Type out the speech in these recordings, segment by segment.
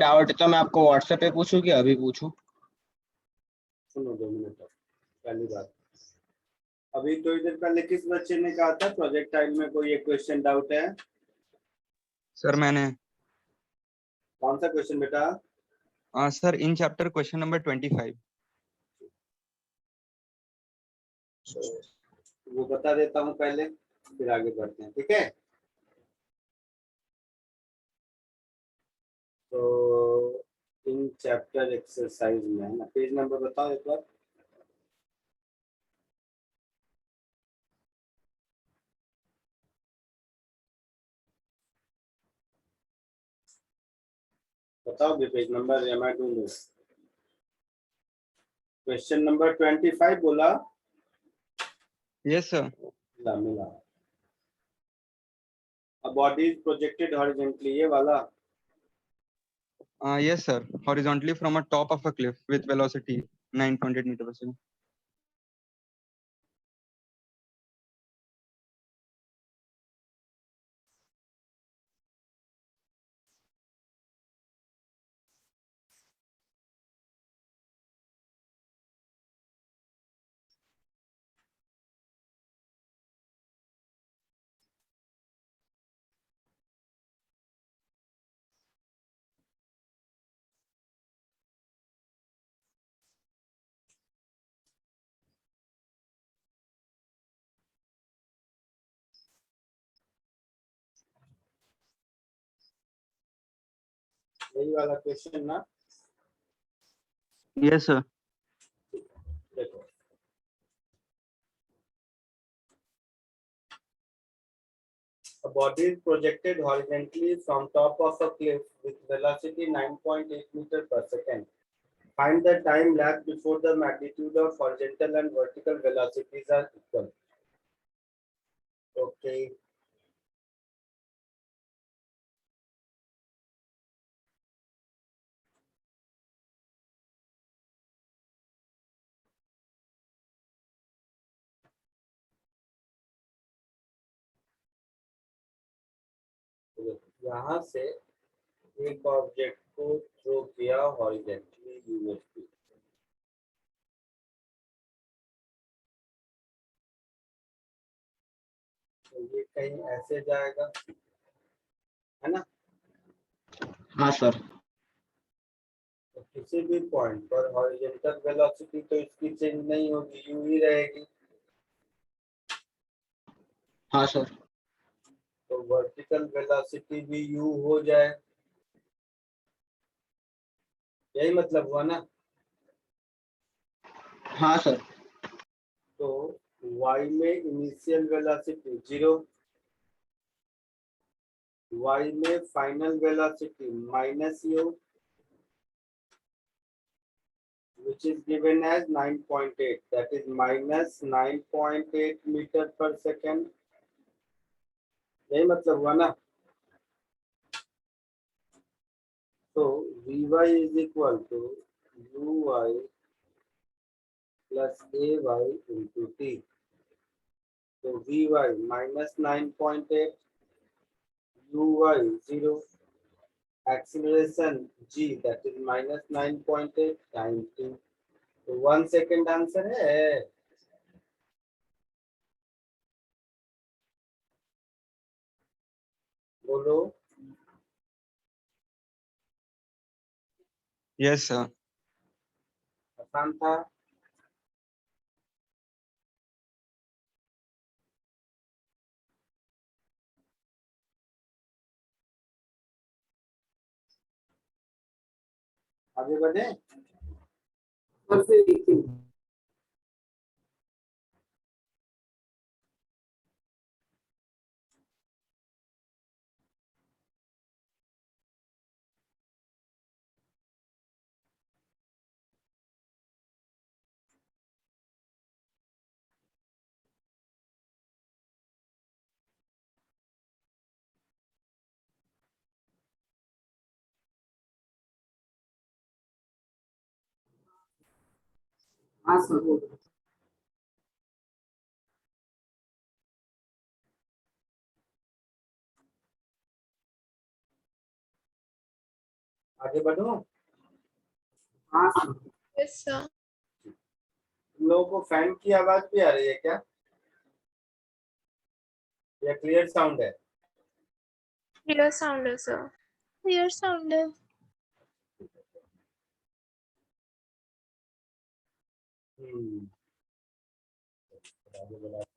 Doubt है तो मैं आपको व्हाट्सएप पे पूछूं कि अभी पूछूं? सुनो 2 मिनट तक। पहली बात, अभी तो इधर पहले किस बच्चे ने कहा था प्रोजेक्टाइल में कोई एक क्वेश्चन डाउट है? सर मैंने। कौन सा क्वेश्चन बेटा? Sir in chapter question number 25। तो वो बता देता हूँ पहले, फिर आगे बढ़ते हैं, ठीक है? तो इन चैप्टर एक्सरसाइज में है ना, पेज नंबर बताओ एक बार। बताओगे पेज नंबर या मैं ढूंढूं? क्वेश्चन नंबर 25 बोला। Yes sir. मिला मिला। A body is projected horizontally, ये वाला। Yes sir, horizontally from a top of a cliff with velocity 9.8 meter per second. यही वाला क्वेश्चन ना? Yes sir. देखो, a body is projected horizontally from top of a cliff with velocity 9.8 meter per second. Find the time lapse before the magnitude of horizontal and vertical velocities are equal. Okay. यहाँ से एक object को throw किया horizontally USP, तो ये कहीं ऐसे जाएगा, है ना? हाँ सर। तो किसी भी पॉइंट पर हॉरिजॉन्टल वेलोसिटी तो इसकी चेंज नहीं होगी, यू ही रहेगी। हाँ सर। तो वर्टिकल वेलोसिटी भी यू हो जाए, यही मतलब हुआ ना? हाँ सर। तो y में इनिशियल वेलोसिटी 0, y में final velocity minus u, which is given as 9.8, that is minus 9.8 meter per second, यही मतलब हुआ ना? तो vy is equal to uy plus ay into t. तो vy minus 9.8, uy 0, acceleration g that is minus 9.8 times t. तो 1 second answer है। बोलो। Yes sir. आसान था। आगे बढ़े। हाँ सर बोलो। आगे बढ़ो। हाँ सर। Yes, sir. तुम लोगों को फैन की आवाज भी आ रही है क्या, या क्लियर साउंड है? Clear sound, sir. Clear sound. हम्म, आगे बढ़ाते हैं।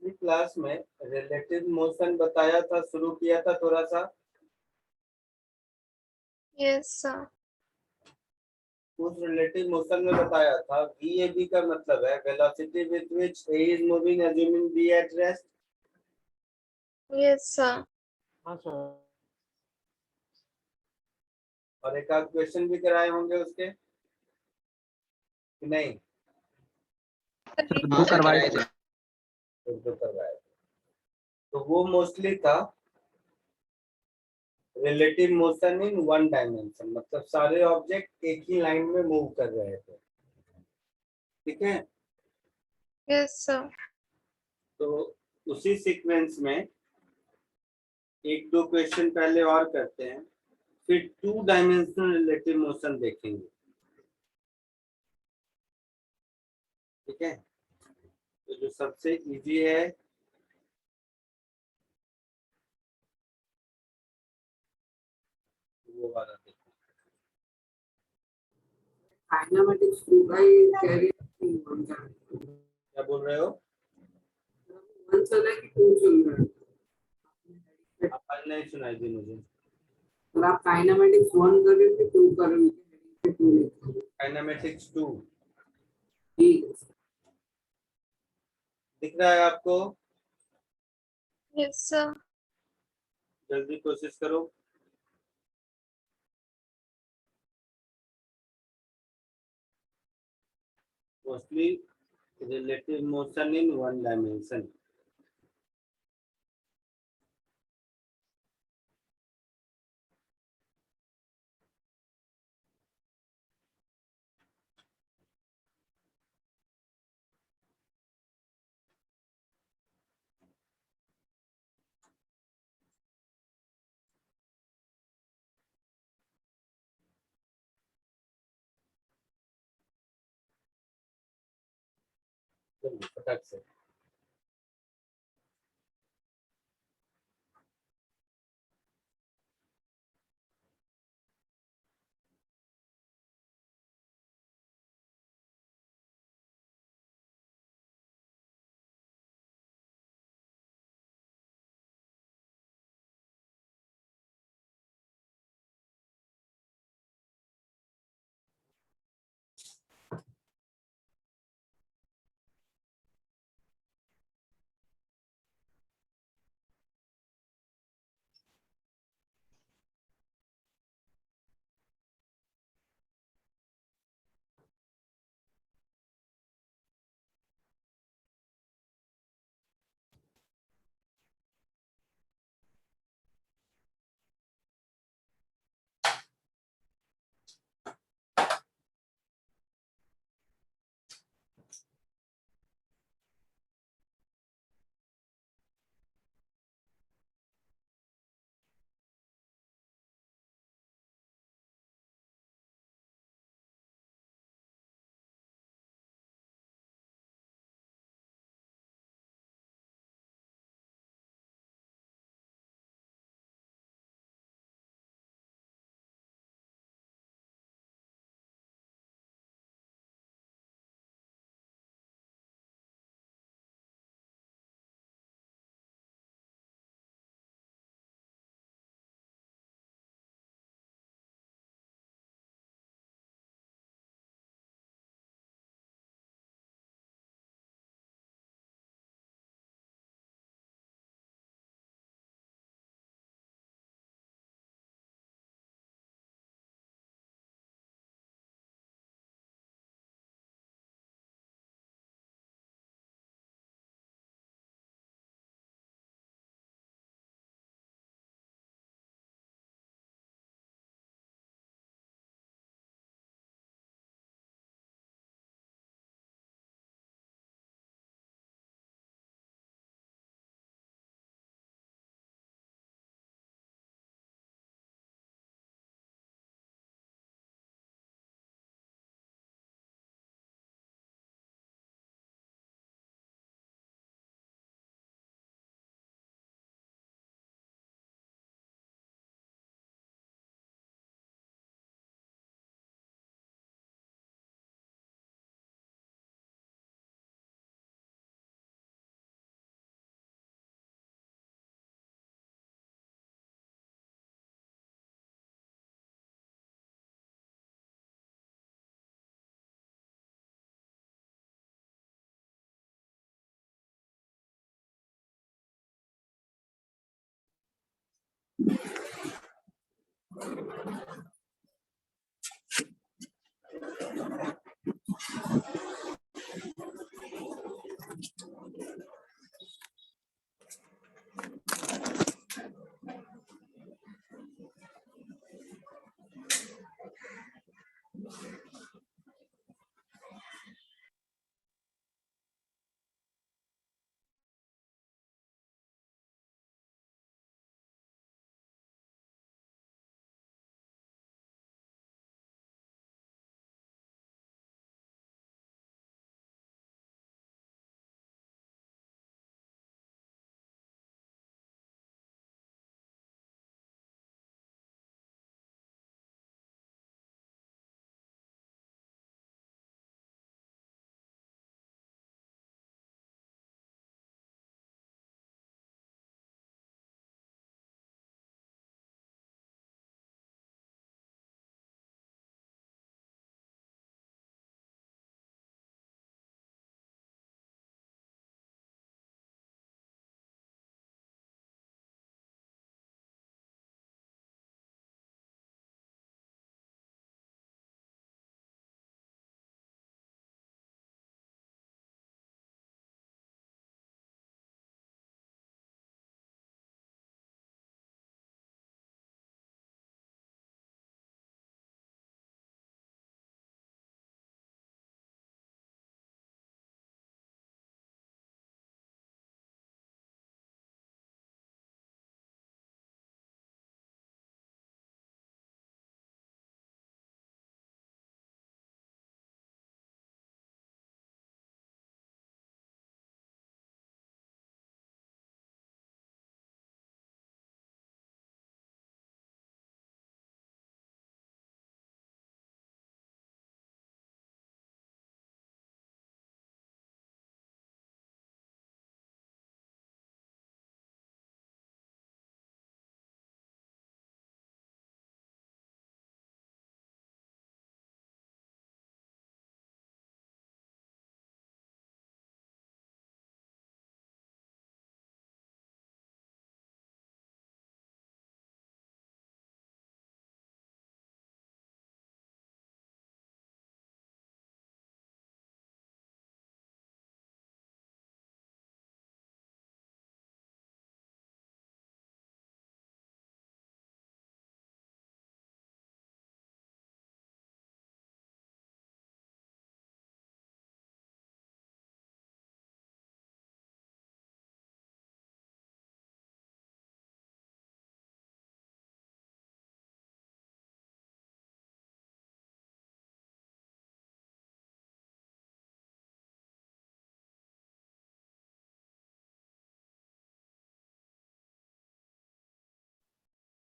पिछली क्लास में रिलेटिव मोशन बताया था, शुरू किया था थोड़ा सा। Yes, sir. उस रिलेटिव मोशन में बताया था VAB का मतलब है velocity with which A is moving assuming B at rest। Yes, sir. हाँ सर। और एक आध क्वेश्चन भी कराए होंगे उसके कि नहीं? हाँ सर, करवाए थे। तो करवाए थे। तो वो मोस्टली था relative motion in one dimension, मतलब सारे ऑब्जेक्ट एक ही लाइन में मूव कर रहे थे। ठीक है, Yes, sir. तो उसी सीक्वेंस में एक दो क्वेश्चन पहले और करते हैं, फिर टू डायमेंशनल रिलेटिव मोशन देखेंगे। ठीक है, तो जो सबसे इजी है वो वाला देखो। काइनेमेटिक्स 2 का ही कैरी वन का क्या बोल रहे हो? वन चल रहा है कि 2 चल रहा है? आवाज नहीं सुनाई दी मुझे। और आप काइनेमेटिक्स 1 कर रहे हो कि 2 कर रहे हो? 2 लिख रहे हो? काइनेमेटिक्स 2 ठीक है सर। दिख रहा है आपको? Yes, sir. जल्दी कोशिश करो। Mostly relative motion in one dimension. जल्दी फटाक से।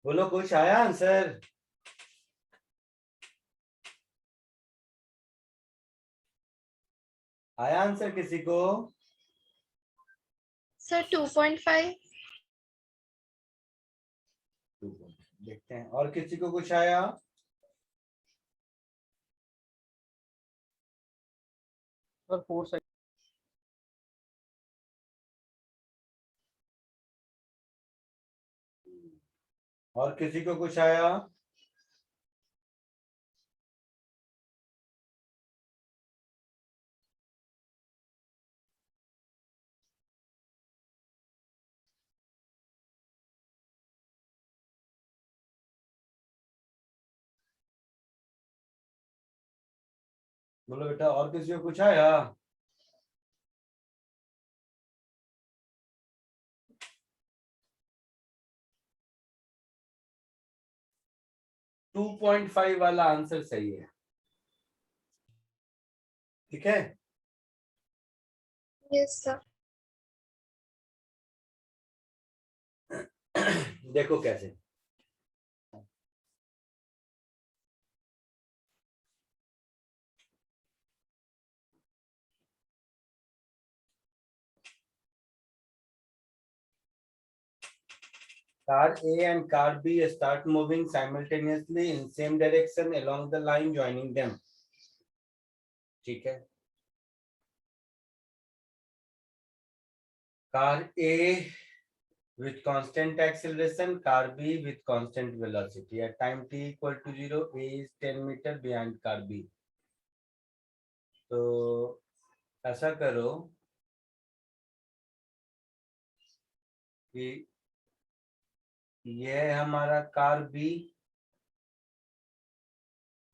बोलो कुछ आया आंसर? आया आंसर किसी को? Sir, 2.5. देखते हैं और किसी को कुछ आया? Sir 4 second. और किसी को कुछ आया? बोलो बेटा और किसी को कुछ आया? टू 2.5 वाला आंसर सही है। ठीक है, Yes, sir. देखो कैसे। Car A and car B start moving simultaneously in same direction along the line joining them. ठीक है, car A with constant acceleration, car B with constant velocity. At time t equal to 0, A is 10 meter behind car B. तो ऐसा करो कि यह है हमारा car B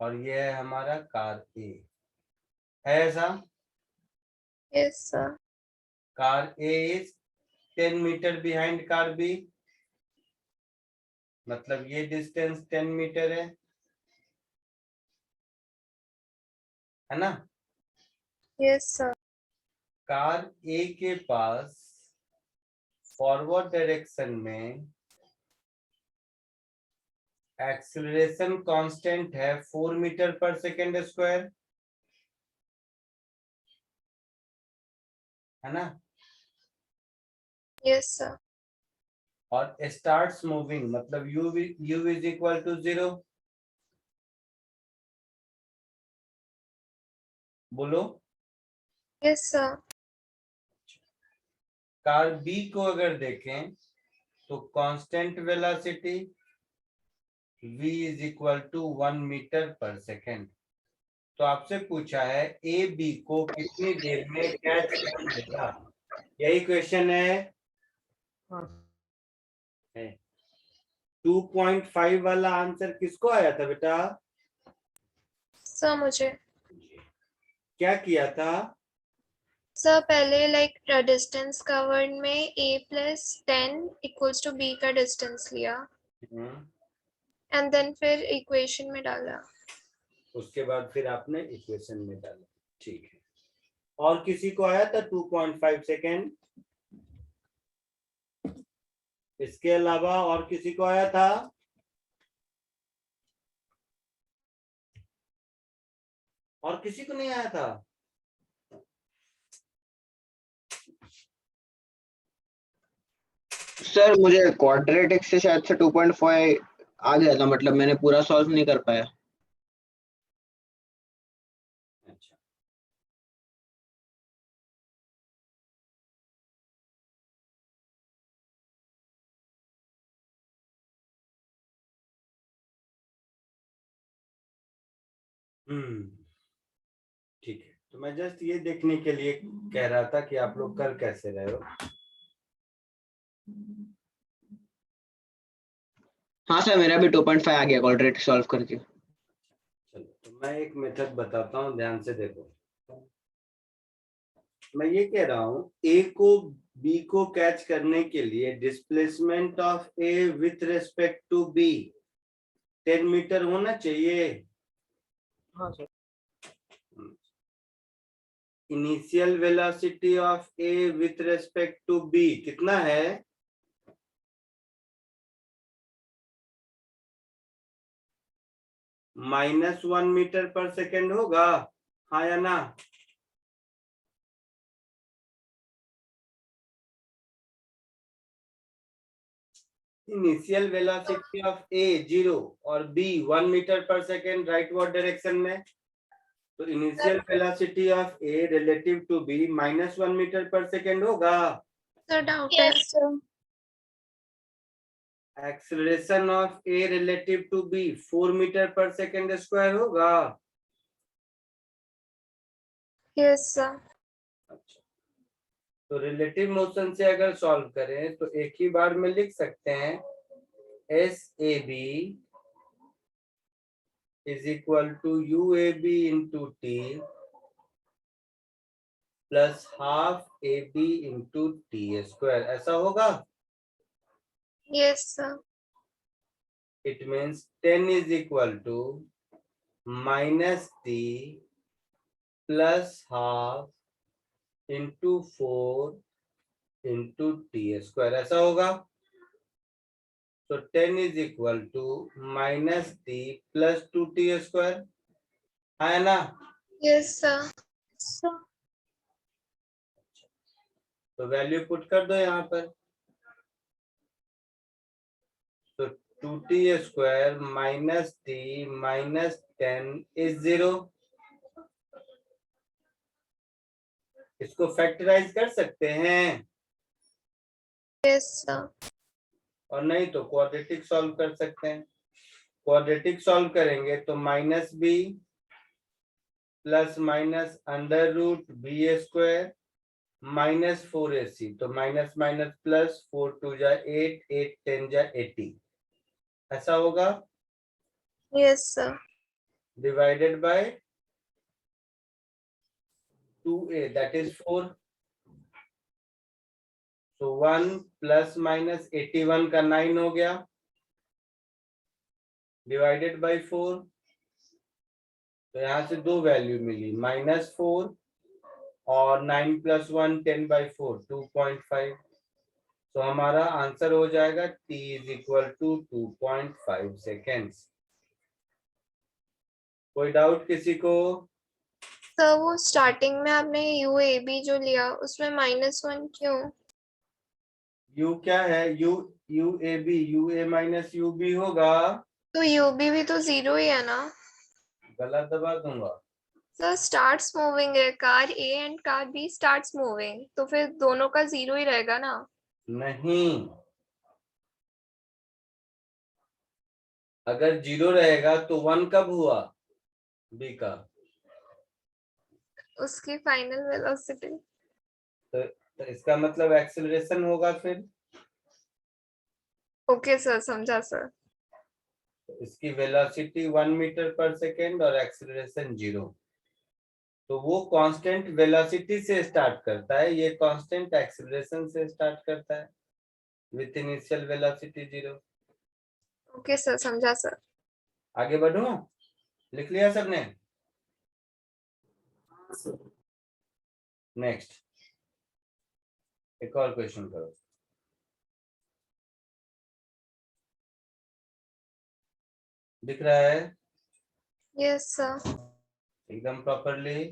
और यह है हमारा कार A, है ऐसा? Yes, sir. Car A is 10 metre behind car B, मतलब ये डिस्टेंस 10 मीटर है ना? Yes, sir. कार A के पास फॉरवर्ड डायरेक्शन में एक्सीलरेशन कांस्टेंट है 4 मीटर पर सेकेंड स्क्वायर, है ना? Yes, sir. और स्टार्ट्स मूविंग मतलब u इज इक्वल टू 0। बोलो। Yes, sir. कार B को अगर देखें तो constant velocity v is equal to 1 metre per second. तो आपसे पूछा है ए बी को कितनी देर में कैच कर लेगा, यही क्वेश्चन है। हाँ 2.5 वाला आंसर किसको आया था बेटा? Sir, मुझे क्या किया था? सर पहले लाइक डिस्टेंस कवर्ड में a plus 10 equals to b का डिस्टेंस लिया एंड देन फिर इक्वेशन में डाला। उसके बाद फिर आपने इक्वेशन में डाला, ठीक है। और किसी को आया था 2.5 सेकेंड? इसके अलावा और किसी को आया था? और किसी को नहीं आया था? सर मुझे क्वाड्रेटिक से शायद से 2.5 आ गया था, मतलब मैंने पूरा सॉल्व नहीं कर पाया। अच्छा, ठीक है। तो मैं जस्ट ये देखने के लिए कह रहा था कि आप लोग कर कैसे रहे हो। हाँ सर, मेरा भी 2.5 आ गया क्वाड्रेटिक सॉल्व करके। चलो तो मैं एक मेथड बताता हूँ, ध्यान से देखो। मैं ये कह रहा हूँ ए को बी को कैच करने के लिए displacement of A with respect to B 10 metre होना चाहिए। हाँ sir. Initial velocity of A with respect to B कितना है? -1 मीटर पर सेकेंड होगा, हाँ या ना? इनिशियल वेलोसिटी ऑफ ए 0 और B 1 metre per second rightward direction में, तो initial velocity of A relative to B -1 metre per second होगा। सर डाउट है। Yes, sir. Acceleration of A relative to B 4 metre per second square होगा। Yes, sir. अच्छा, तो relative motion से अगर solve करें तो एक ही बार में लिख सकते हैं S A B is equal to U A B into T plus half A B into T square, ऐसा होगा। Yes, sir. It means 10 is equal to minus t plus half into 4 into t square, ऐसा होगा। So 10 is equal to minus t plus 2t square, है ना? Yes, sir. Sir. तो value put कर दो यहाँ पर। तो 2t square minus t minus 10 is 0। इसको फैक्टराइज कर सकते हैं। Yes, sir. और नहीं तो क्वाड्रेटिक सॉल्व कर सकते हैं। क्वाड्रेटिक सॉल्व करेंगे तो minus B plus minus under root B square minus 4ac, तो माइनस माइनस प्लस 4 2 जा 8 8 10 जा 80, ऐसा होगा। Yes, sir. Divided by 2a that is 4, so 1 plus minus 81 का 9 हो गया, डिवाइडेड बाय 4, तो यहाँ से दो वैल्यू मिली -4 और 9 प्लस 1 10/4 2.5, तो हमारा आंसर हो जाएगा t is equal to 2.5 seconds. कोई डाउट किसी को? सर वो स्टार्टिंग में आपने UAB जो लिया उसमें -1 क्यों? u क्या है? UAB UA माइनस UB होगा। तो UB भी तो 0 ही है ना? गला दबा दूंगा। सर स्टार्ट्स मूविंग है, car A and car B starts moving, तो फिर दोनों का 0 ही रहेगा ना? नहीं, अगर 0 रहेगा तो 1 कब हुआ B का? उसकी फाइनल वेलोसिटी। तो इसका मतलब एक्सेलरेशन होगा फिर। ओके सर, समझा सर। तो इसकी वेलोसिटी 1 मीटर पर सेकेंड और एक्सेलरेशन 0, तो वो कांस्टेंट वेलोसिटी से स्टार्ट करता है, ये कांस्टेंट एक्सेलरेशन से स्टार्ट करता है with initial velocity 0। Okay sir, समझा सर। आगे बढ़ो, लिख लिया सबने? हाँ सर। नेक्स्ट एक और क्वेश्चन करो। दिख रहा है यस सर। एकदम प्रॉपरली?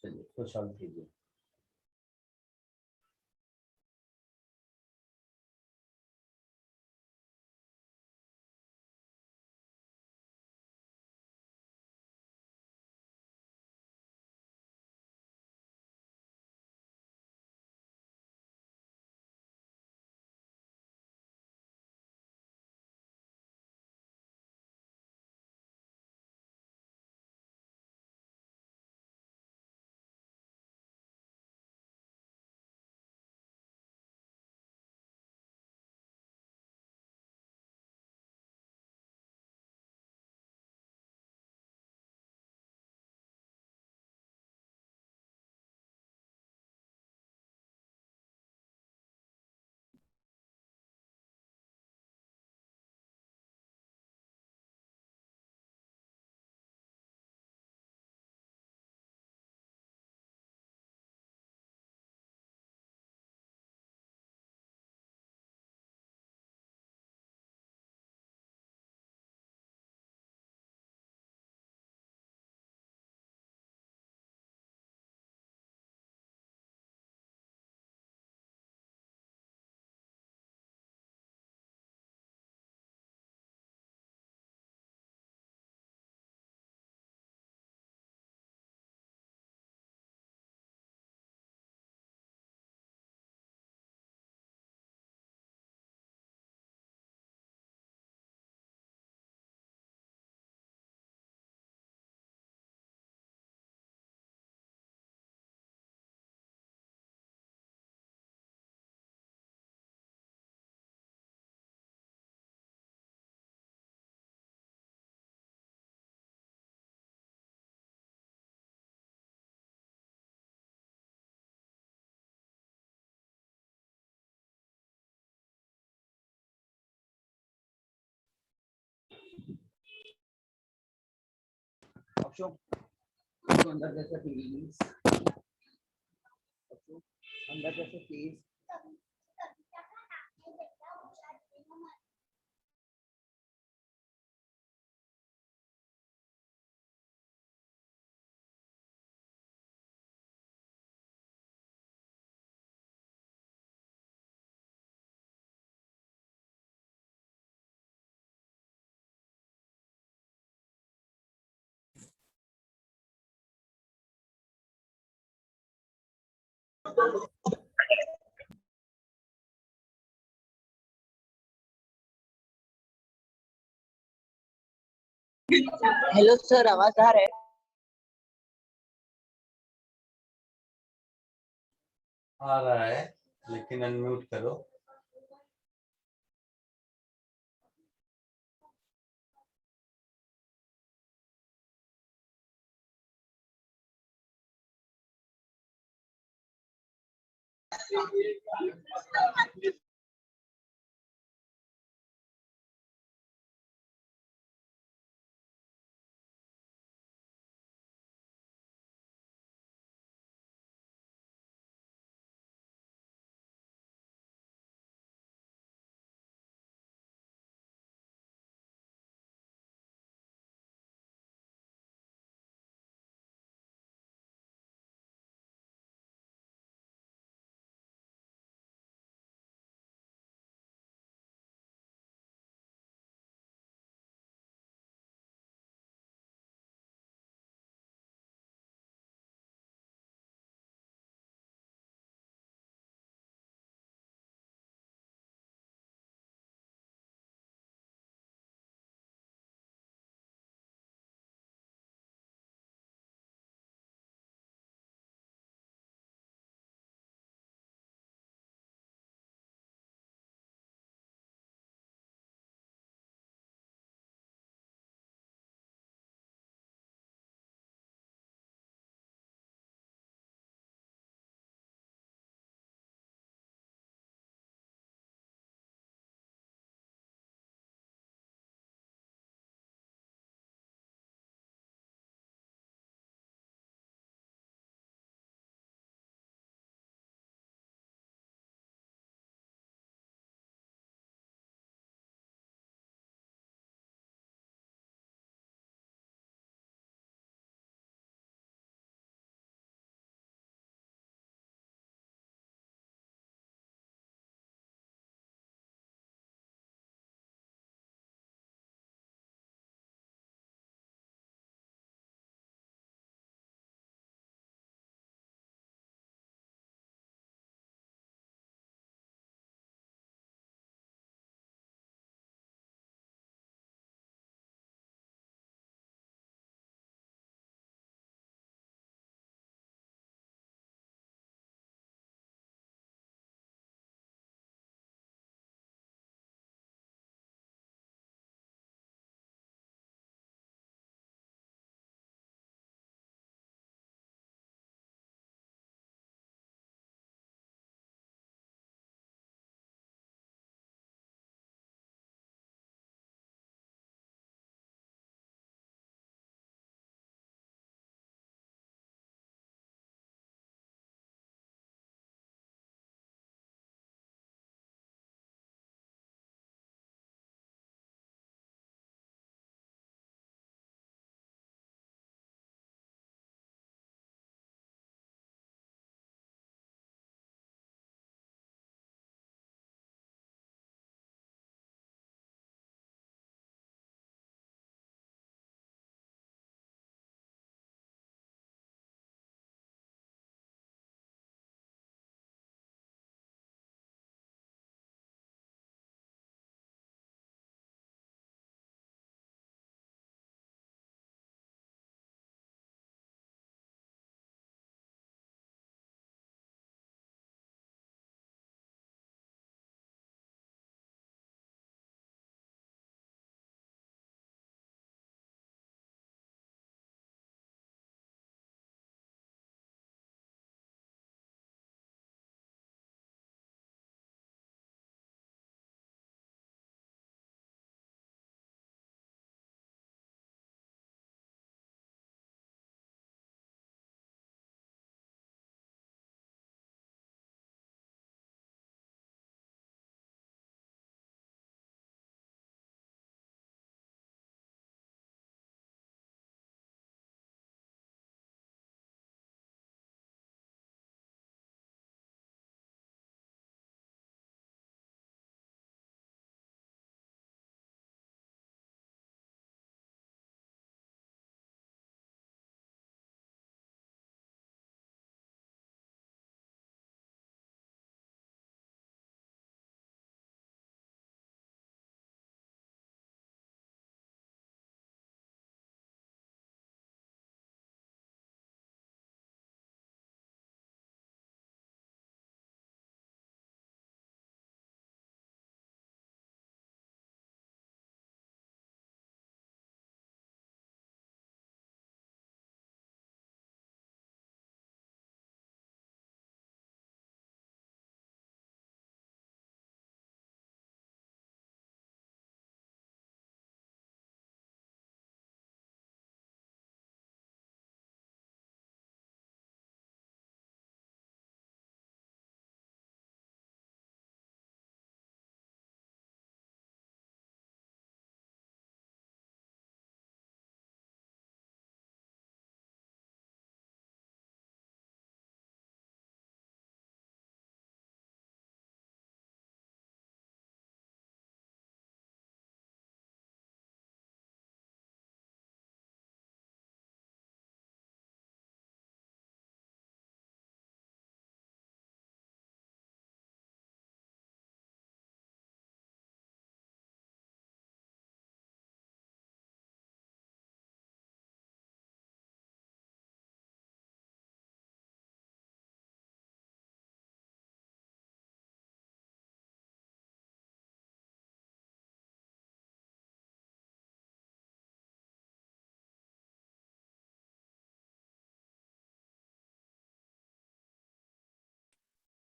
चलिए तो सॉल्व कीजिए। अंदर जैसा प्लीज, अंदर जैसे प्लीज। हेलो सर, आवाज आ रहा है? आ रहा है, लेकिन अनम्यूट करो।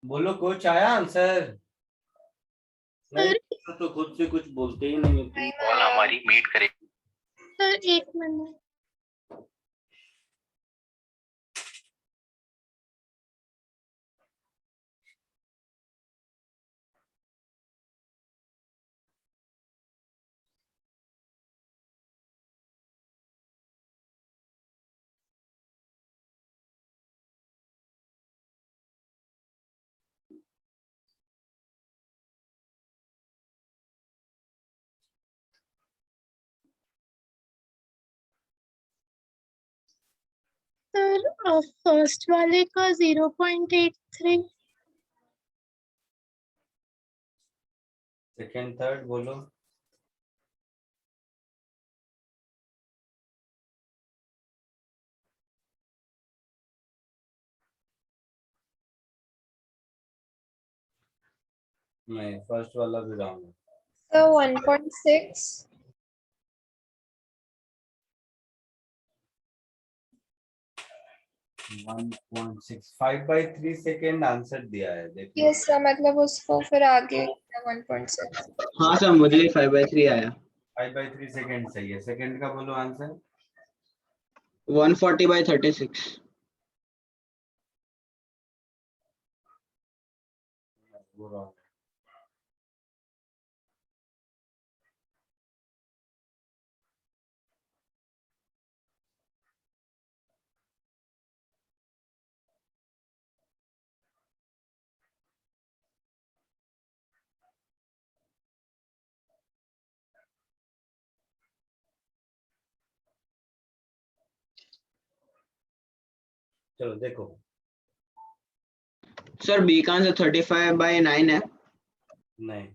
बोलो कुछ आया आंसर? नहीं तो खुद से कुछ बोलते ही नहीं हो तुम। कॉल हमारी मीट करे। Sir 1 minute. सर फर्स्ट वाले का 0.83। सेकंड थर्ड बोलो। नहीं फर्स्ट वाला भी रॉन्ग है। सर 1.6। 1.6 5/3 सेकेंड आंसर दिया है देखो। यस सर, मतलब उसको फिर आगे 1.6। हाँ सर, मुझे भी 5/3 आया। 5/3 सेकेंड सही है। सेकेंड का बोलो आंसर। 140/36। वो रॉन्ग है। चलो देखो। सर बी का आंसर 35/9 है। नहीं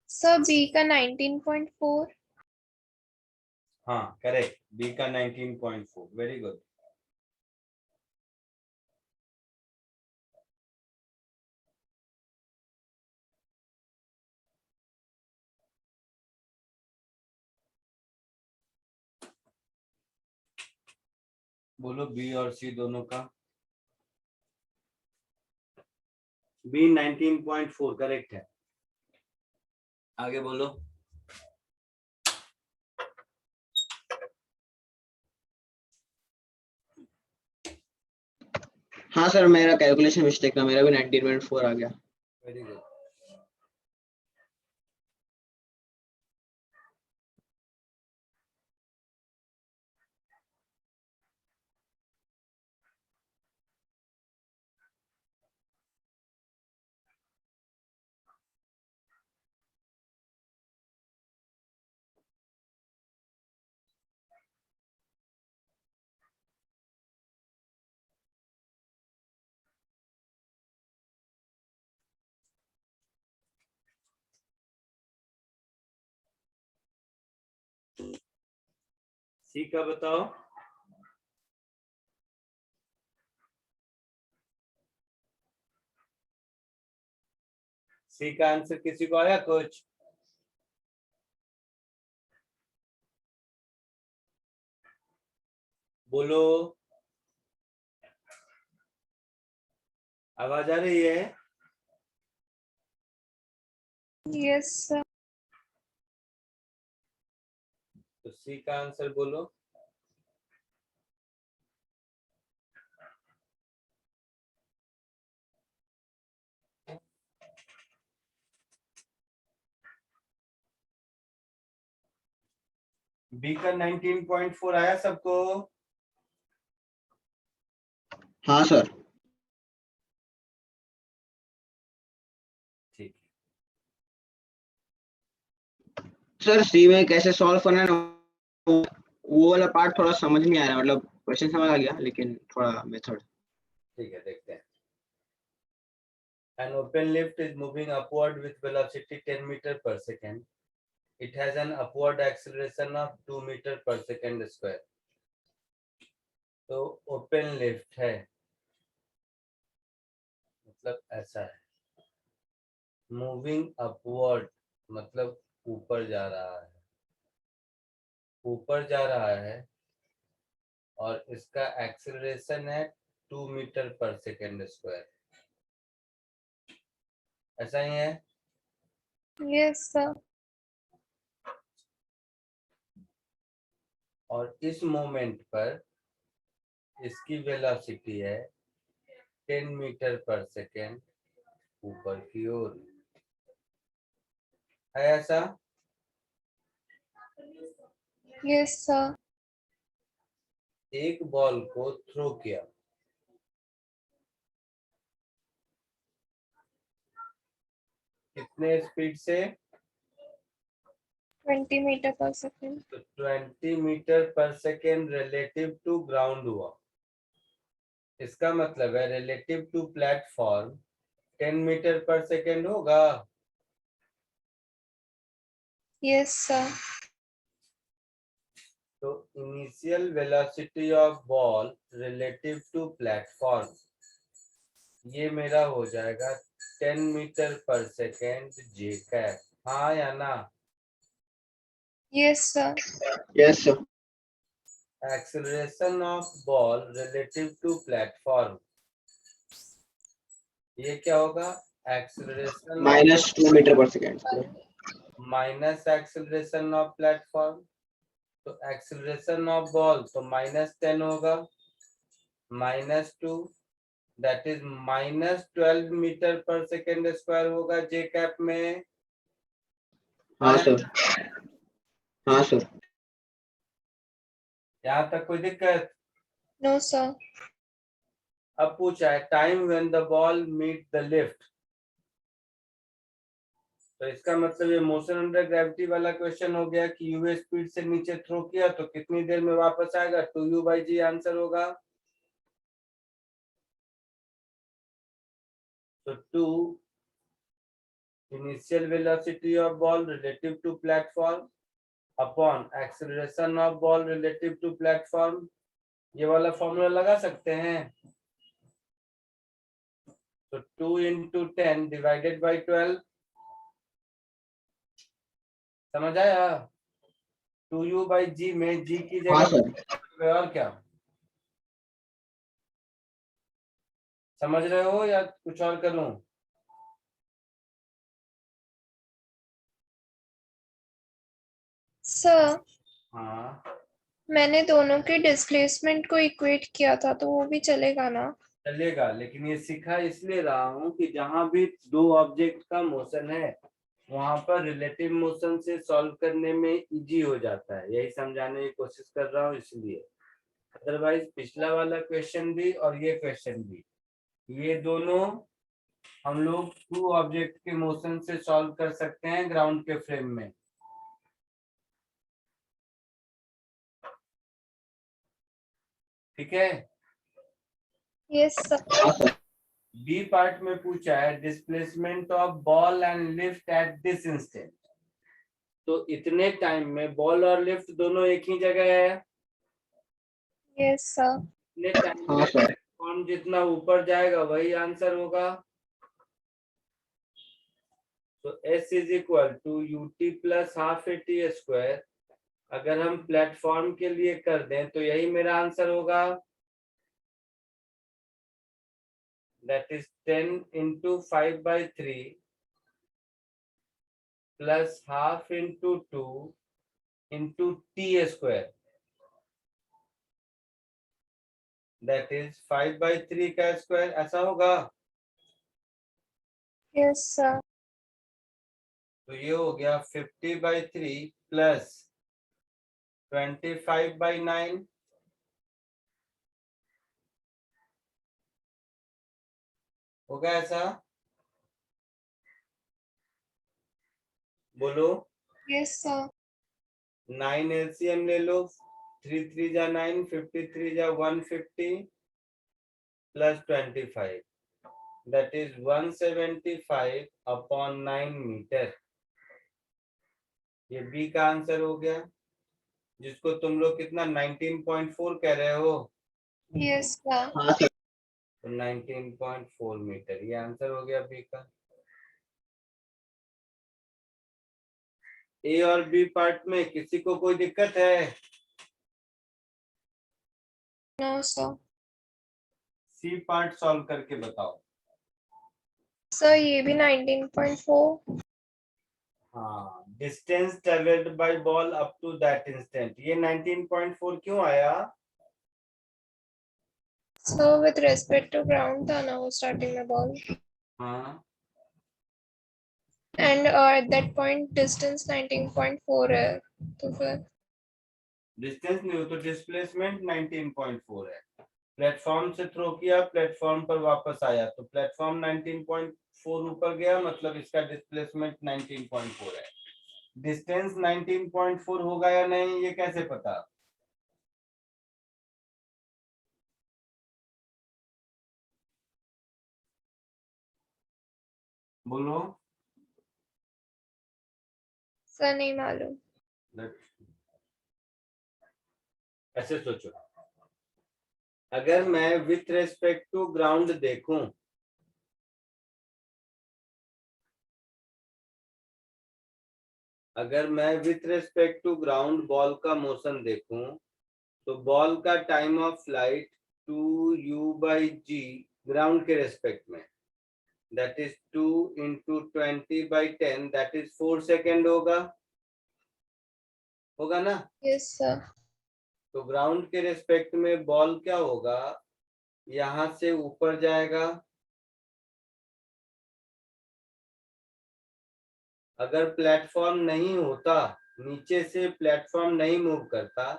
सर बी का 19.4। हाँ करेक्ट, बी का 19.4। Very good. बोलो बी और सी दोनों का। बी 19.4 करेक्ट है। आगे बोलो। हाँ सर, मेरा कैलकुलेशन मिस्टेक था, मेरा भी 19.4 आ गया। Very good. सी का बताओ। सी का आंसर किसी को आया कुछ? बोलो, आवाज आ रही है? Yes sir. तो सी का आंसर बोलो। बी का 19.4 आया सबको? हाँ सर। ठीक सर सी में कैसे सॉल्व करना है ना, वो वाला पार्ट थोड़ा समझ नहीं आ रहा, मतलब क्वेश्चन समझ आ गया लेकिन थोड़ा मेथड। ठीक है, देखते हैं। An open lift is moving upward with velocity 10 meter per second. It has an upward acceleration of 2 meter per second square. तो ओपन लिफ्ट है मतलब ऐसा है, मूविंग अपवर्ड मतलब ऊपर जा रहा है, ऊपर जा रहा है और इसका एक्सेलरेशन है 2 मीटर पर सेकेंड स्क्वायर, ऐसा ही है। Yes, sir. और इस मोमेंट पर इसकी वेलोसिटी है 10 मीटर पर सेकेंड ऊपर की ओर, है ऐसा। Yes, sir. एक बॉल को थ्रो किया, कितने स्पीड से? 20 meter per second. तो 20 metre per second relative to ground हुआ। इसका मतलब है relative to platform 10 metre per second होगा। Yes, sir. तो initial velocity of ball relative to platform, ये मेरा हो जाएगा 10 मीटर पर सेकेंड जे कैप, हाँ या ना? Yes, sir. Yes, sir. Acceleration of ball relative to platform, ये क्या होगा? Acceleration -2 metre per second minus acceleration of platform. तो एक्सेलरेशन ऑफ बॉल तो -10 होगा, -2, that is -12 metre per second square होगा जे कैप में। हाँ सर, हाँ सर। यहाँ तक कोई दिक्कत? No, sir. अब पूछा है time when the ball meet the lift, तो इसका मतलब ये मोशन अंडर ग्रेविटी वाला क्वेश्चन हो गया कि यूवी स्पीड से नीचे थ्रो किया तो कितनी देर में वापस आएगा, 2u/g आंसर होगा। तो 2 initial velocity of ball relative to platform upon acceleration of ball relative to platform, ये वाला फॉर्मूला लगा सकते हैं। तो 2 × 10 डिवाइडेड बाई 12, समझ आया? 2u/g में g की हाँ जगह सर। और क्या समझ रहे हो या कुछ और करूं? Sir, हाँ मैंने दोनों के डिस्प्लेसमेंट को इक्वेट किया था तो वो भी चलेगा ना? चलेगा, लेकिन ये सिखा इसलिए रहा हूँ कि जहां भी दो ऑब्जेक्ट का मोशन है वहां पर रिलेटिव मोशन से सॉल्व करने में इजी हो जाता है, यही समझाने की कोशिश कर रहा हूँ इसलिए। अदरवाइज पिछला वाला क्वेश्चन भी और ये क्वेश्चन भी, ये दोनों हम लोग टू ऑब्जेक्ट के मोशन से सॉल्व कर सकते हैं ग्राउंड के फ्रेम में। ठीक है? Yes, sir. बी पार्ट में पूछा है displacement of ball and lift at this instant, तो इतने टाइम में बॉल और लिफ्ट दोनों एक ही जगह है। Yes, sir. इतने टाइम हाँ में सर। कौन जितना ऊपर जाएगा वही आंसर होगा। तो S is equal to UT plus half AT², अगर हम प्लेटफॉर्म के लिए कर दें तो यही मेरा आंसर होगा, that is 10 × 5/3 plus half × 2 × T², that is 5/3 का स्क्वायर, ऐसा होगा। Yes, sir. तो ये हो गया 50/3 प्लस 25/9, होगा ऐसा? बोलो। Yes, sir. 9 LCM ले लो, 3 3 जा 9, 53 जा 150 प्लस 25, दैट इज 175/9 मीटर। ये बी का आंसर हो गया, जिसको तुम लोग कितना 19.4 कह रहे हो। Yes, sir. हाँ सर। तो 19.4 मीटर ये आंसर हो गया बी का। ए और बी पार्ट में किसी को कोई दिक्कत है? No, sir. C part solve करके बताओ। सर ये भी 19.4। हाँ, distance travelled by ball up to that instant, ये 19.4 क्यों आया? Sir with respect to ground था ना वो स्टार्टिंग में बॉल, हाँ, and at that point distance 19.4 है, तो फिर डिस्टेंस नहीं हो तो डिस्प्लेसमेंट 19.4 है। प्लेटफॉर्म से थ्रो किया, प्लेटफॉर्म पर वापस आया, तो प्लेटफॉर्म 19.4 ऊपर गया, मतलब इसका डिस्प्लेसमेंट 19.4 है। डिस्टेंस 19.4 होगा या नहीं ये कैसे पता? बोलो। सर नहीं मालूम। ऐसे सोचो, अगर मैं विथ रेस्पेक्ट टू ग्राउंड देखूं, अगर मैं with respect to ground ball का मोशन देखूं, तो बॉल का time of flight 2u/g ground के रेस्पेक्ट में, दैट इज 2 into 20/10, दैट इज 4 सेकेंड होगा ना? Yes sir. तो ग्राउंड के रेस्पेक्ट में बॉल क्या होगा, यहां से ऊपर जाएगा, अगर प्लेटफॉर्म नहीं होता, नीचे से प्लेटफॉर्म नहीं मूव करता,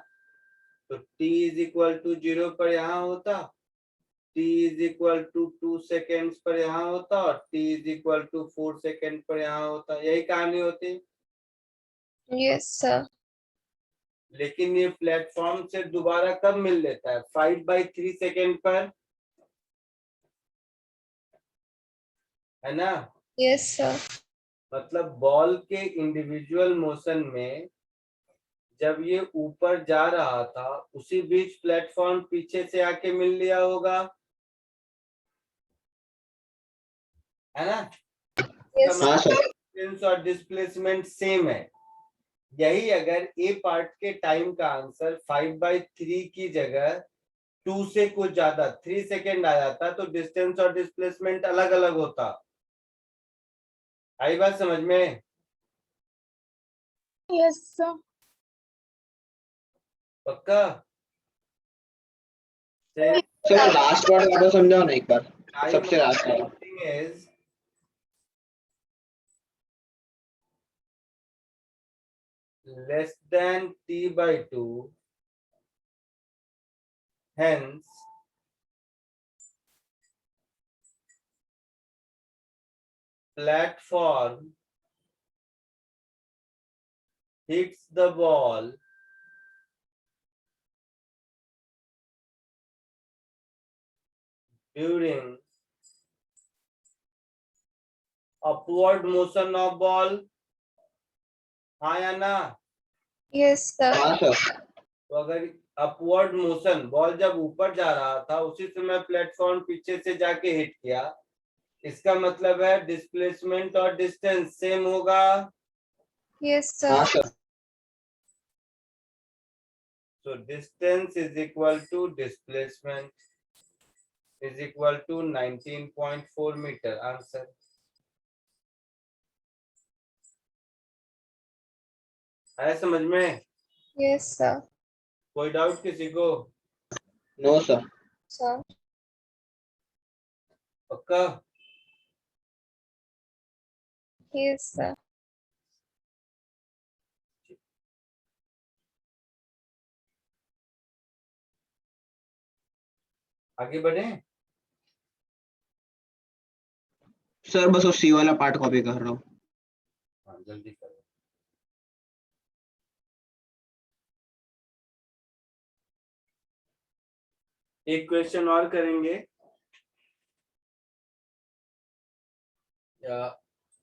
तो t इज इक्वल टू 0 पर यहाँ होता, t is equal to 2 seconds पर यहाँ होता, और t is equal to 4 second पर यहाँ होता, यही कहानी होती। Yes sir. लेकिन ये प्लेटफॉर्म से दोबारा कब मिल लेता है? 5/3 सेकेंड पर, है ना? Yes sir. मतलब बॉल के इंडिविजुअल मोशन में जब ये ऊपर जा रहा था, उसी बीच प्लेटफॉर्म पीछे से आके मिल लिया होगा, है ना? यस हाँ सर। डिस्टेंस और डिस्प्लेसमेंट सेम है। यही अगर ए पार्ट के टाइम का आंसर 5/3 की जगह 2 से कुछ ज्यादा 3 सेकेंड आ जाता, तो डिस्टेंस और डिस्प्लेसमेंट अलग अलग होता। आई बात समझ में? Yes sir. पक्का? सर लास्ट वर्ड वापस समझाओ ना एक बार, सबसे लास्ट वाला। is less than t/2, hence platform hits the ball during upward motion of ball, हाँ या ना? Yes sir. हाँ सर। तो अगर अपवर्ड मोशन, बॉल जब ऊपर जा रहा था उसी समय प्लेटफॉर्म पीछे से जाके हिट किया, इसका मतलब है डिस्प्लेसमेंट और डिस्टेंस सेम होगा। यस हाँ sir. Sir. So distance is equal to displacement is equal to 19.4 meter. Answer. आया समझ में? Yes sir. कोई डाउट किसी को? No sir. सर पक्का? Yes sir. आगे बढ़े? सर बस वो सी वाला पार्ट कॉपी कर रहा हूँ। हाँ जल्दी करो। एक क्वेश्चन और करेंगे, या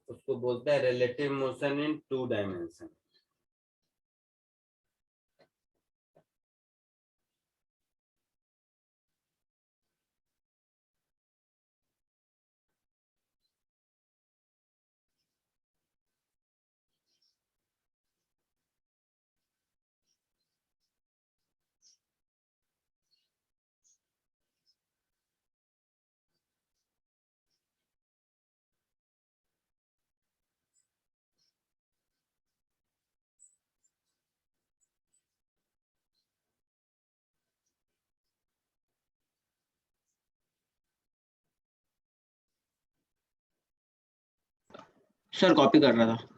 उसको बोलते हैं relative motion in 2 dimension. Sir copy कर रहा था।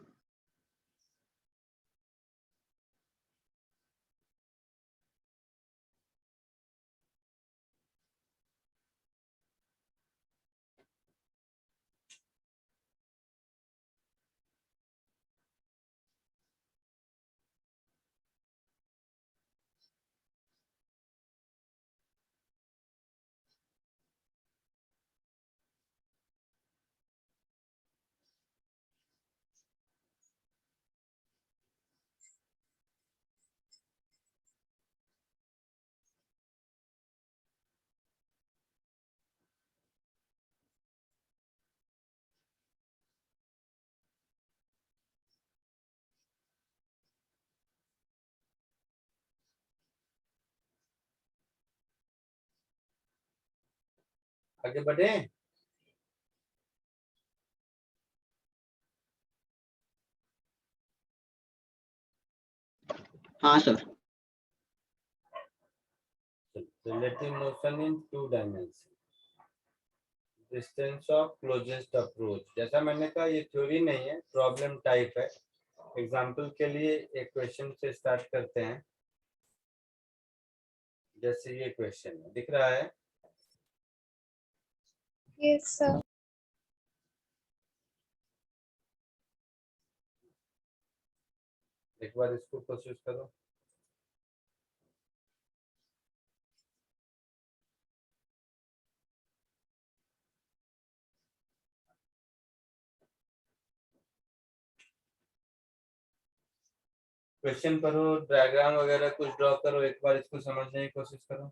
आगे बढ़े। हाँ sir. Relative motion in 2 dimensions. Distance of closest approach, जैसा मैंने कहा ये थ्योरी नहीं है, प्रॉब्लम टाइप है। एग्जाम्पल के लिए एक क्वेश्चन से स्टार्ट करते हैं। जैसे ये क्वेश्चन दिख रहा है, Yes, sir. एक बार इसको कोशिश करो। क्वेश्चन करो, डायग्राम वगैरह कुछ ड्रॉ करो, एक बार इसको समझने की कोशिश करो।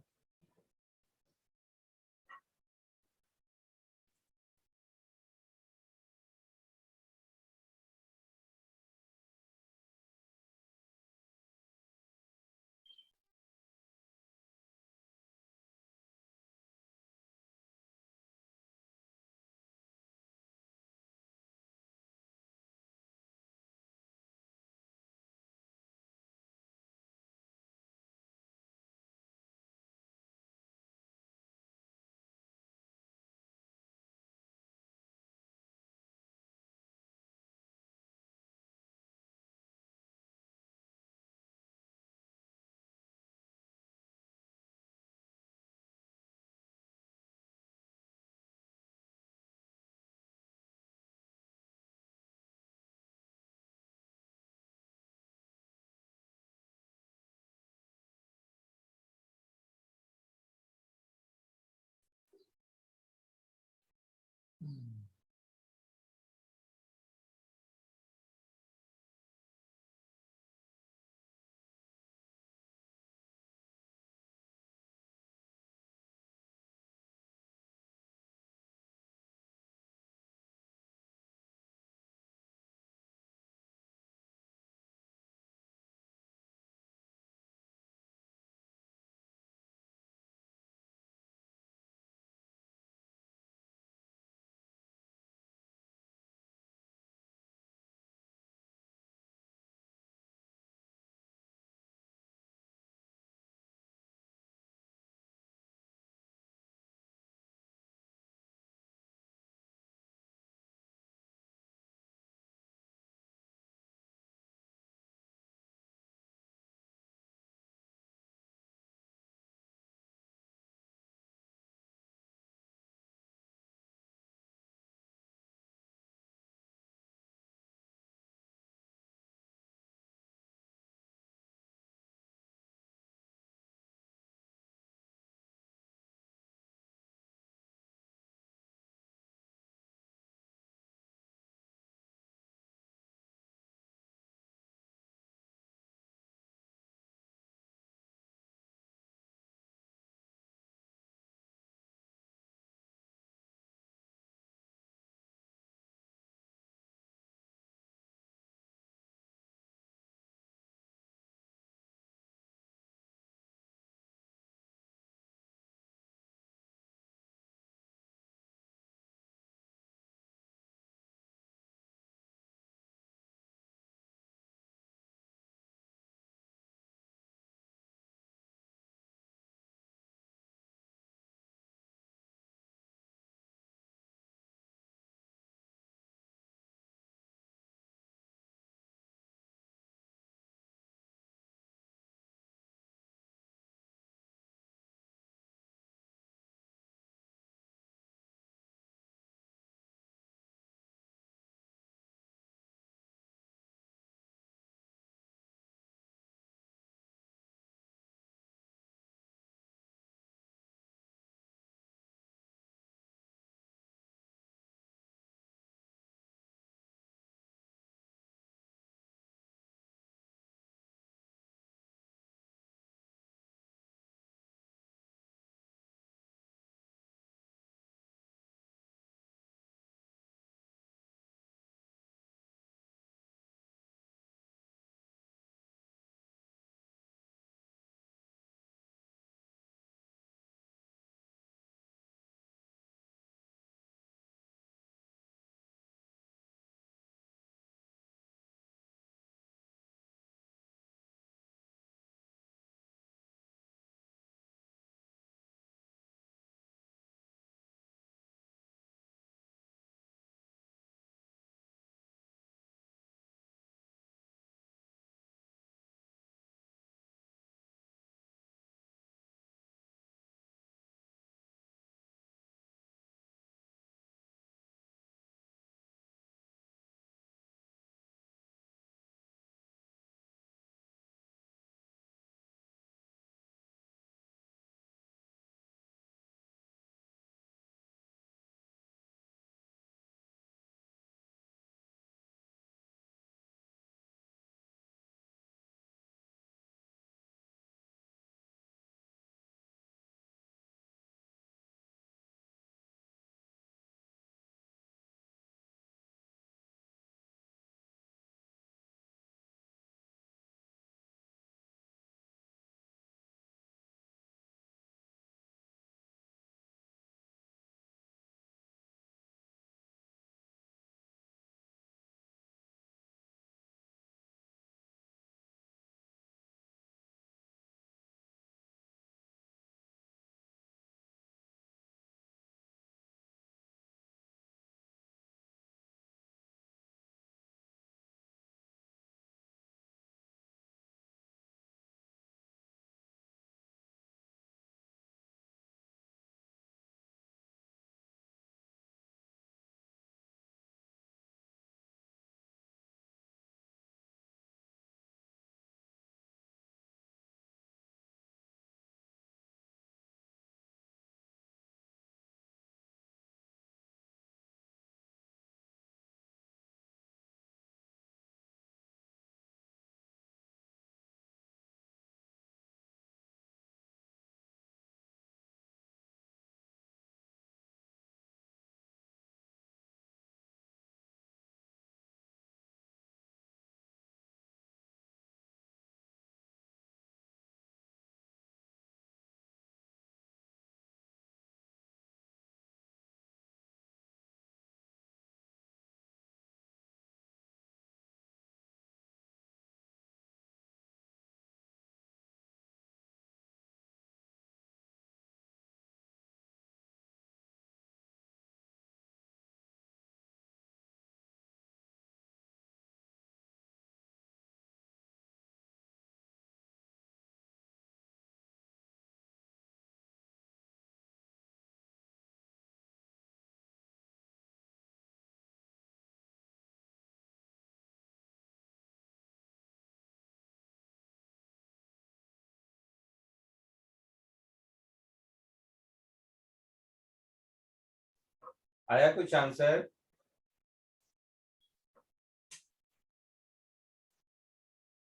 आया कुछ आंसर?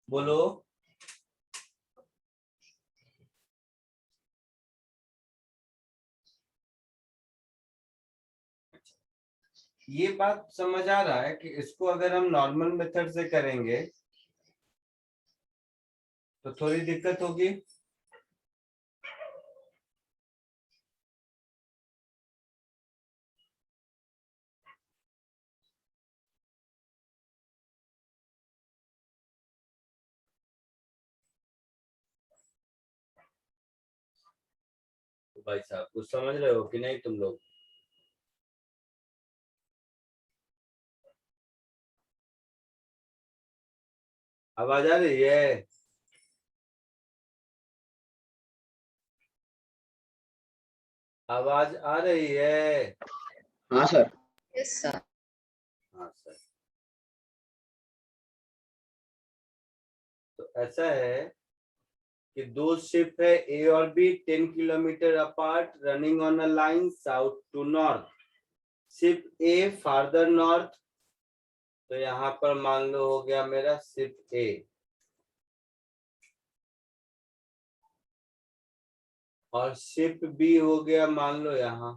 बोलो। ये बात समझ आ रहा है कि इसको अगर हम नॉर्मल मेथड से करेंगे तो थोड़ी दिक्कत होगी। तो भाई साहब कुछ समझ रहे हो कि नहीं तुम लोग? आवाज आ रही है? आवाज आ रही है? हाँ सर। Yes, sir. हाँ सर। तो ऐसा है कि दो शिप है ए और B 10 kilometre apart running on a line south to north. Ship A farther north, तो यहाँ पर मान लो हो गया मेरा शिप ए, और शिप बी हो गया मान लो यहाँ।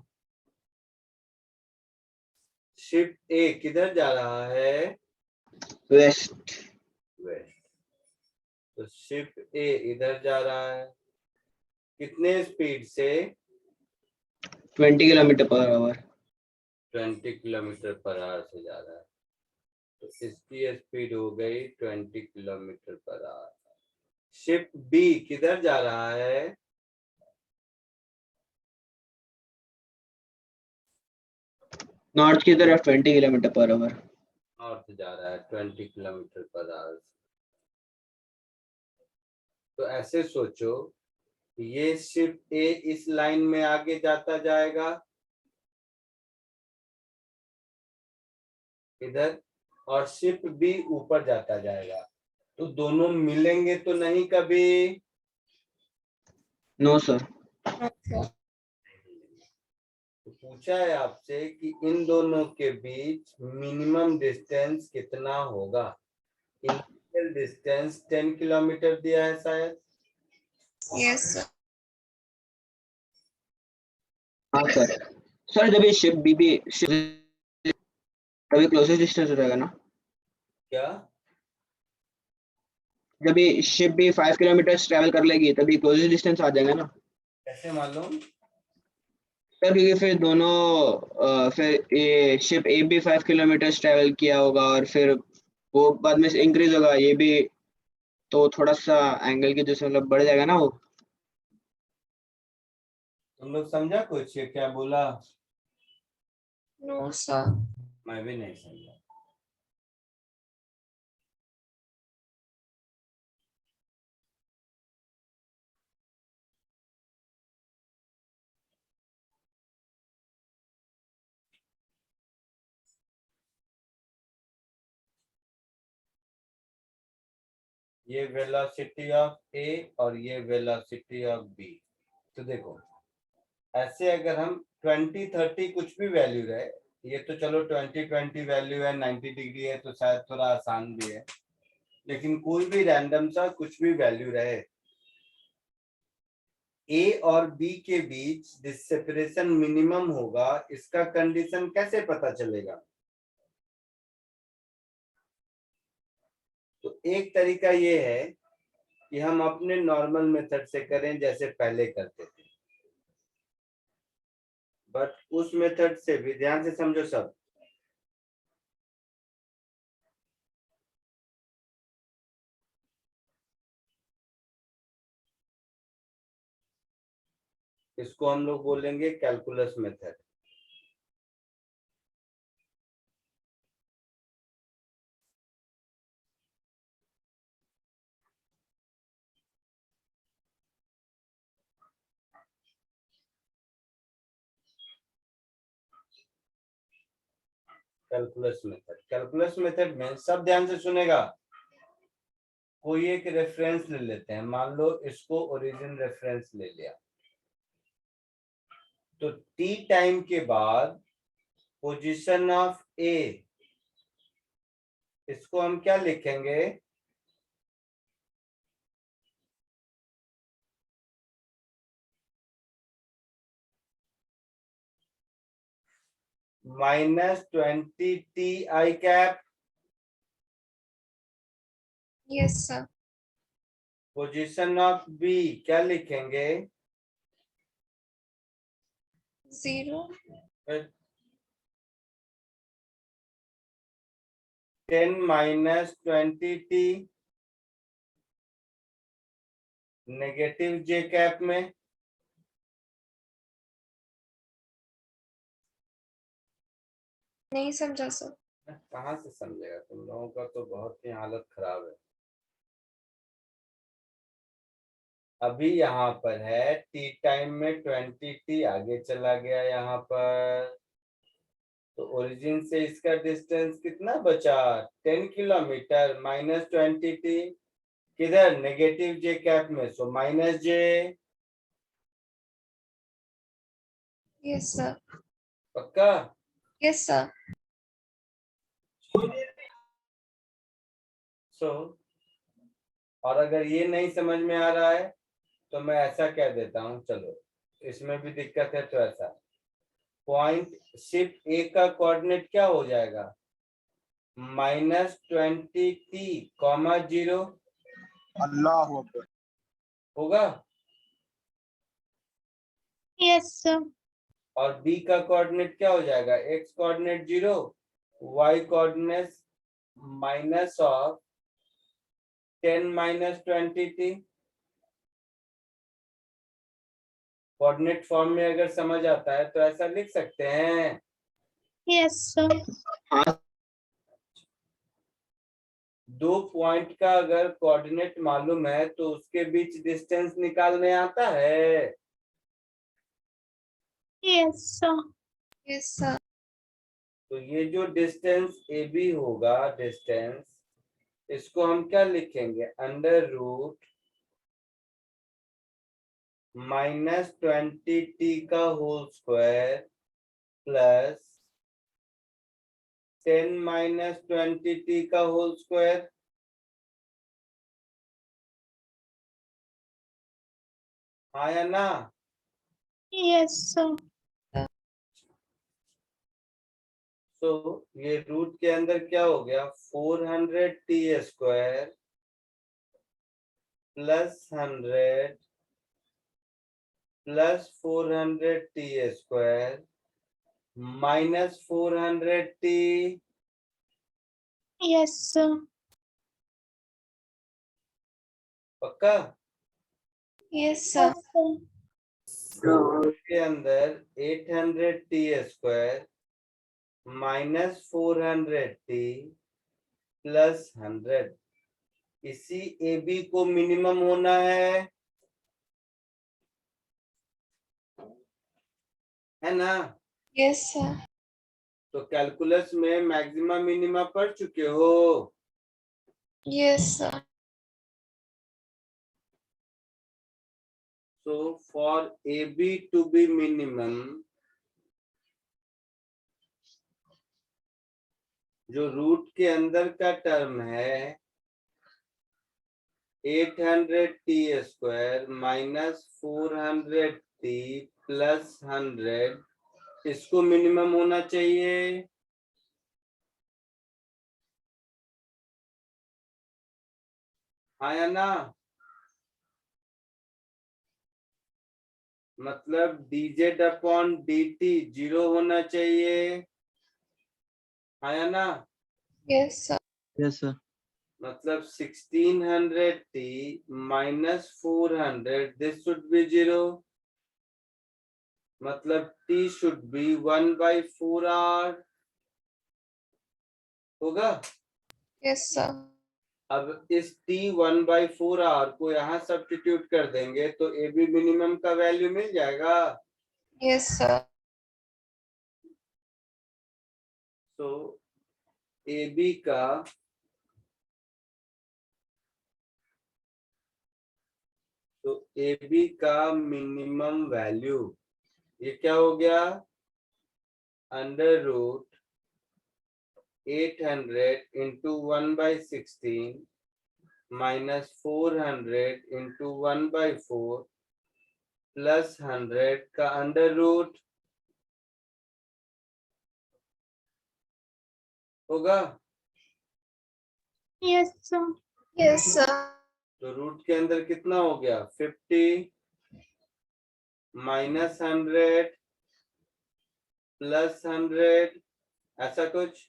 शिप ए किधर जा रहा है? वेस्ट। वेस्ट। तो शिप ए इधर जा रहा है, कितने स्पीड से? 20 kilometre per hour. 20 kilometre per hour से जा रहा है, तो इसकी स्पीड हो गई 20 kilometre per hour. Ship B किधर जा रहा है? नॉर्थ की तरफ 20 किलोमीटर पर आवर। नॉर्थ जा रहा है 20 किलोमीटर पर आवर। तो ऐसे सोचो, ये शिप ए इस लाइन में आगे जाता जाएगा इधर, और शिप बी ऊपर जाता जाएगा, तो दोनों मिलेंगे तो नहीं कभी? No sir. तो पूछा है आपसे कि इन दोनों के बीच मिनिमम डिस्टेंस कितना होगा। इनिशियल डिस्टेंस 10 किलोमीटर दिया है शायद। Yes, sir. हाँ सर। सर जब ये शिप बी भी तभी क्लोजेस्ट डिस्टेंस हो जाएगा ना? क्या? जब ये शिप भी 5 किलोमीटर ट्रेवल कर लेगी तभी क्लोजेस्ट डिस्टेंस आ जाएगा ना? कैसे मालूम? सर क्योंकि फिर दोनों फिर ये शिप ए भी 5 किलोमीटर ट्रेवल किया होगा और फिर वो बाद में इंक्रीज होगा ये भी, तो थोड़ा सा एंगल की दूसरे मतलब बढ़ जाएगा ना वो। तुम लोग समझा कुछ ये क्या बोला? No, sir. मैं भी नहीं समझा। ये वेलोसिटी ऑफ ए और ये वेलोसिटी ऑफ बी। तो देखो ऐसे अगर हम 20 30 कुछ भी वैल्यू रहे, ये तो चलो 20 20 वैल्यू है, 90 डिग्री है, तो शायद थोड़ा आसान भी है, लेकिन कोई भी रैंडम सा कुछ भी वैल्यू रहे, ए और बी के बीच जिस सेपरेशन मिनिमम होगा इसका कंडीशन कैसे पता चलेगा? तो एक तरीका ये है कि हम अपने नॉर्मल मेथड से करें जैसे पहले करते थे, बट उस मेथड से भी ध्यान से समझो सब। इसको हम लोग बोलेंगे कैलकुलस मेथड। कैलकुलस मेथड में सब ध्यान से सुनेगा। कोई एक रेफरेंस ले लेते हैं, मान लो इसको ओरिजिन रेफरेंस ले लिया, तो टी टाइम के बाद पोजीशन ऑफ ए, इसको हम क्या लिखेंगे? -20 I cap. Yes, sir. Position of B क्या लिखेंगे? 0. 10 -20 t नेगेटिव जे कैप में। नहीं समझा सर। कहाँ से समझेगा, तुम लोगों का तो बहुत ही हालत खराब है। अभी यहाँ पर है टी टाइम में 20 t आगे चला गया यहाँ पर, तो ओरिजिन से इसका डिस्टेंस कितना बचा? 10 किलोमीटर। -20 t किधर? नेगेटिव जे कैप में, सो -j। Yes, sir. पक्का? Yes, sir. सो और अगर ये नहीं समझ में आ रहा है तो मैं ऐसा कह देता हूँ, चलो इसमें भी दिक्कत है तो ऐसा, पॉइंट शिप ए का कोऑर्डिनेट क्या हो जाएगा? -20 t, 0 अल्लाह अकबर। होगा। Yes, sir. और बी का कोऑर्डिनेट क्या हो जाएगा? X coordinate 0, Y coordinate minus of 10 -20 t। Coordinate form में अगर समझ आता है तो ऐसा लिख सकते हैं। Yes, sir. दो पॉइंट का अगर कोऑर्डिनेट मालूम है तो उसके बीच डिस्टेंस निकालने आता है। Yes, sir. Yes, sir. तो ये जो डिस्टेंस ए बी होगा, डिस्टेंस, इसको हम क्या लिखेंगे? अंडर रूट -20 t का होल स्क्वायर प्लस 10 -20 t का होल स्क्वायर। हाँ या ना? Yes, sir. तो ये रूट के अंदर क्या हो गया? 400 t square plus 100 plus 400 t square -400 t। Yes, sir. पक्का? Yes, sir. के अंदर 800 t स्क्वायर -400 t प्लस 100, इसी ए बी को मिनिमम होना है ना? Yes, sir. तो कैलकुलस में मैक्सिमा मिनिमा पढ़ चुके हो? Yes, sir. So for AB to be minimum, जो रूट के अंदर का टर्म है 800 t स्क्वायर -400 t प्लस 100, इसको मिनिमम होना चाहिए। हाँ या ना? मतलब dz/dt 0 होना चाहिए। हाँ या ना? Yes, sir. Yes, sir. मतलब 1600 t -400, this should be 0, मतलब t should be 1/4 r होगा। Yes, sir. अब इस t 1/4 r को यहाँ सब्स्टिट्यूट कर देंगे तो ए बी मिनिमम का वैल्यू मिल जाएगा। Yes, sir. तो ए बी का मिनिमम वैल्यू ये क्या हो गया? Under root 800 into 1/16 minus 400 into 1/4 plus 100 का अंडर रूट होगा। Yes, sir. Yes, sir. तो रूट के अंदर कितना हो गया 50 minus 100 plus 100 ऐसा कुछ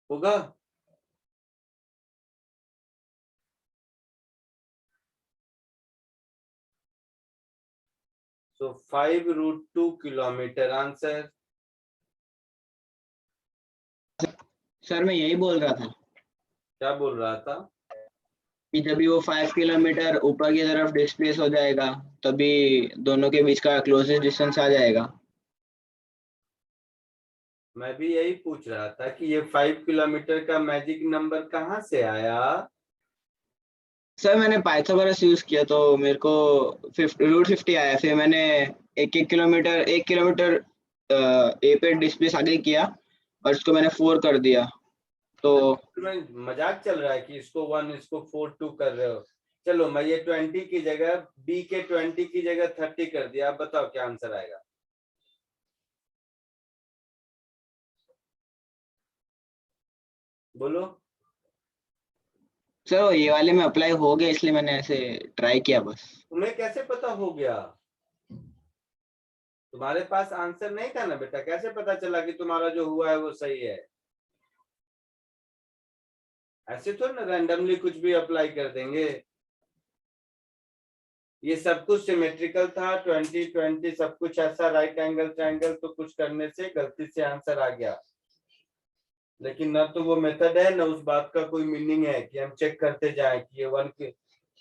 होगा। So 5√2 kilometre answer. सर मैं यही बोल रहा था क्या बोल रहा था? कि जब वो 5 किलोमीटर ऊपर की तरफ डिस्प्लेस हो जाएगा तभी दोनों के बीच का क्लोजेस्ट डिस्टेंस आ जाएगा। मैं भी यही पूछ रहा था कि ये 5 किलोमीटर का मैजिक नंबर कहाँ से आया? सर मैंने पाइथागोरस यूज किया तो मेरे को √50 आया। फिर मैंने एक किलोमीटर ए पे डिस्प्लेस आगे किया और इसको मैंने 4 कर दिया। तो तुम्हें मजाक चल रहा है कि इसको 1 इसको 4 2 कर रहे हो। चलो मैं ये 20 की जगह बी के 20 की जगह 30 कर दिया। आप बताओ क्या आंसर आएगा? बोलो। सर ये वाले में अप्लाई हो गया इसलिए मैंने ऐसे ट्राई किया बस। तुम्हें कैसे पता हो गया? तुम्हारे पास आंसर नहीं था ना बेटा, कैसे पता चला कि तुम्हारा जो हुआ है वो सही है? ऐसे तो ना रैंडमली कुछ भी अप्लाई कर देंगे। ये सब कुछ सिमेट्रिकल था, 20 20 सब कुछ ऐसा राइट एंगल ट्रायंगल, तो कुछ करने से गलती से आंसर आ गया। लेकिन ना तो वो मेथड है ना उस बात का कोई मीनिंग है कि हम चेक करते जाएं कि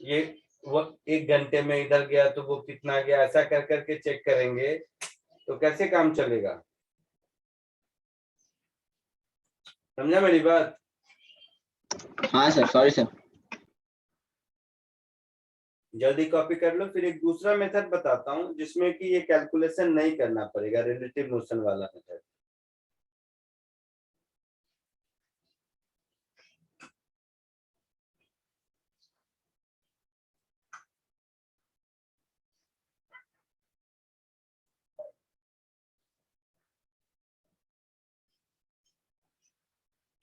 ये वो 1 घंटे में इधर गया तो वो कितना गया, ऐसा कर करके चेक करेंगे तो कैसे काम चलेगा? समझा मेरी बात? हाँ सर, सॉरी सर। जल्दी कॉपी कर लो। फिर एक दूसरा मेथड बताता हूँ जिसमें कि ये कैलकुलेशन नहीं करना पड़ेगा, रिलेटिव मोशन वाला मेथड।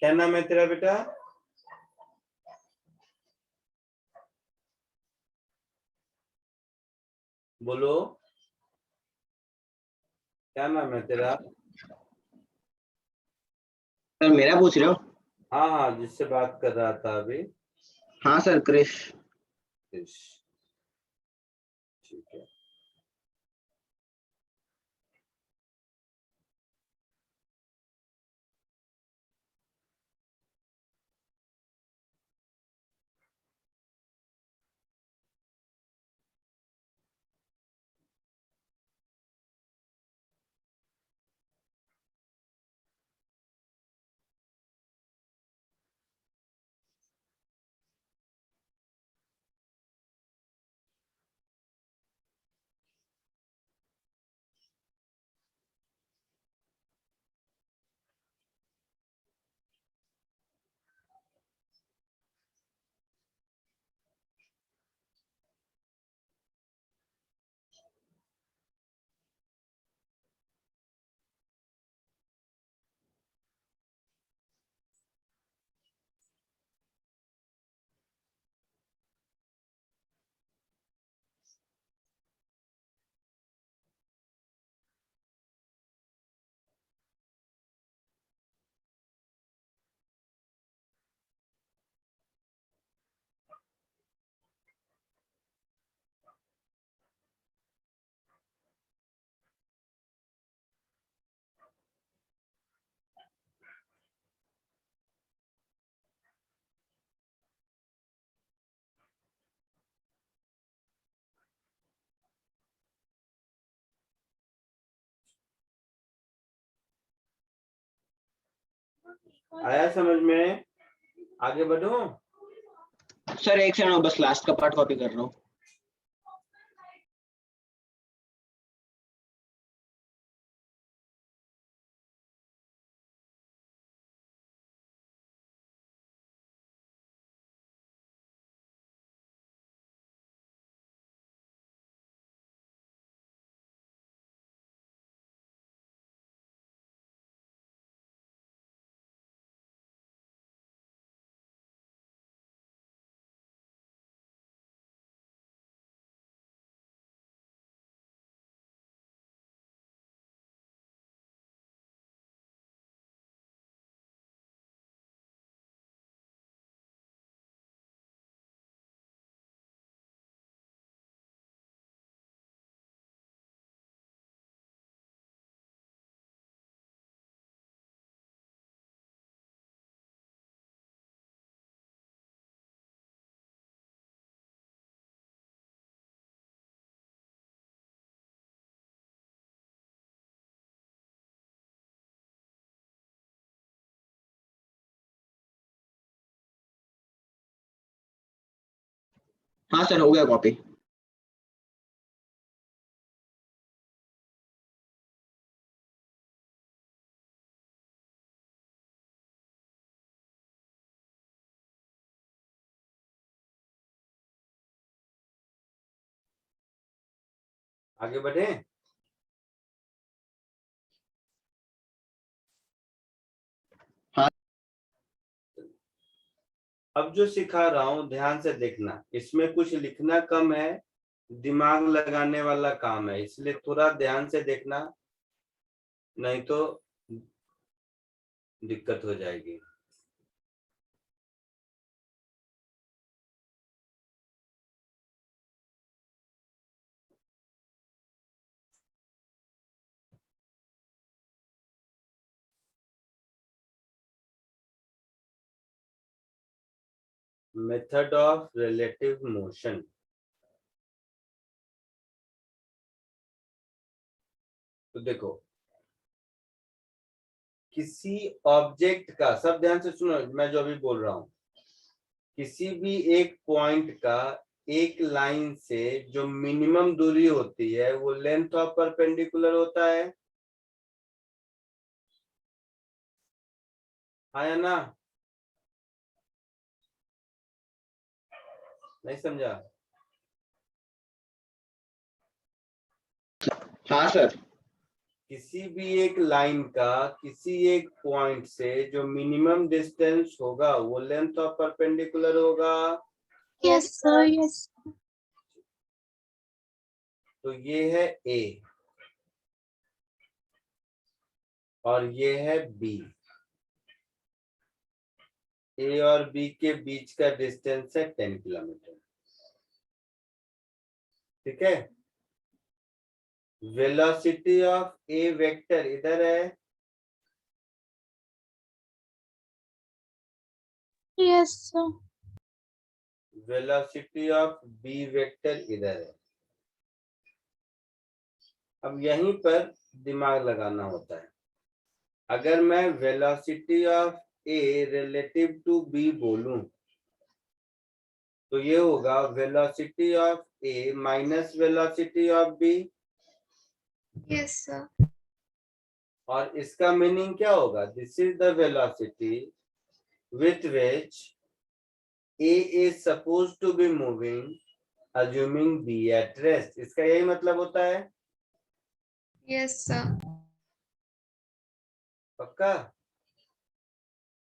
क्या नाम है तेरा बेटा? बोलो, क्या नाम है तेरा? सर मेरा पूछ रहे हो? हाँ हाँ, जिससे बात कर रहा था अभी। हाँ सर, क्रिश। ठीक है। आया समझ में? आगे बढ़ो। सर एक सेकंड, बस लास्ट का पार्ट कॉपी कर रहा हूँ। हाँ सर, हो गया कॉपी। आगे बढ़े। हाँ। अब जो सिखा रहा हूं ध्यान से देखना, इसमें कुछ लिखना कम है, दिमाग लगाने वाला काम है, इसलिए थोड़ा ध्यान से देखना, नहीं तो दिक्कत हो जाएगी। Method of relative motion. तो देखो, किसी ऑब्जेक्ट का, सब ध्यान से सुनो मैं जो अभी बोल रहा हूं, किसी भी एक पॉइंट का एक लाइन से जो मिनिमम दूरी होती है वो लेंथ ऑफ परपेंडिकुलर होता है, हाँ या ना? नहीं समझा? हाँ सर। किसी भी एक लाइन का किसी एक पॉइंट से जो मिनिमम डिस्टेंस होगा वो लेंथ ऑफ परपेंडिकुलर होगा। Yes, sir. Yes. तो ये है A और ये है B। A और B के बीच का डिस्टेंस है 10 किलोमीटर। ठीक है। वेलोसिटी ऑफ A वेक्टर इधर है, Yes, sir. Velocity of B vector इधर है। अब यहीं पर दिमाग लगाना होता है। अगर मैं velocity of A relative to B बोलूं तो ये होगा velocity of A minus velocity of B, Yes, sir. और इसका मीनिंग क्या होगा? This is the velocity with which A is supposed to be moving assuming B at rest। इसका यही मतलब होता है, Yes, sir. पक्का?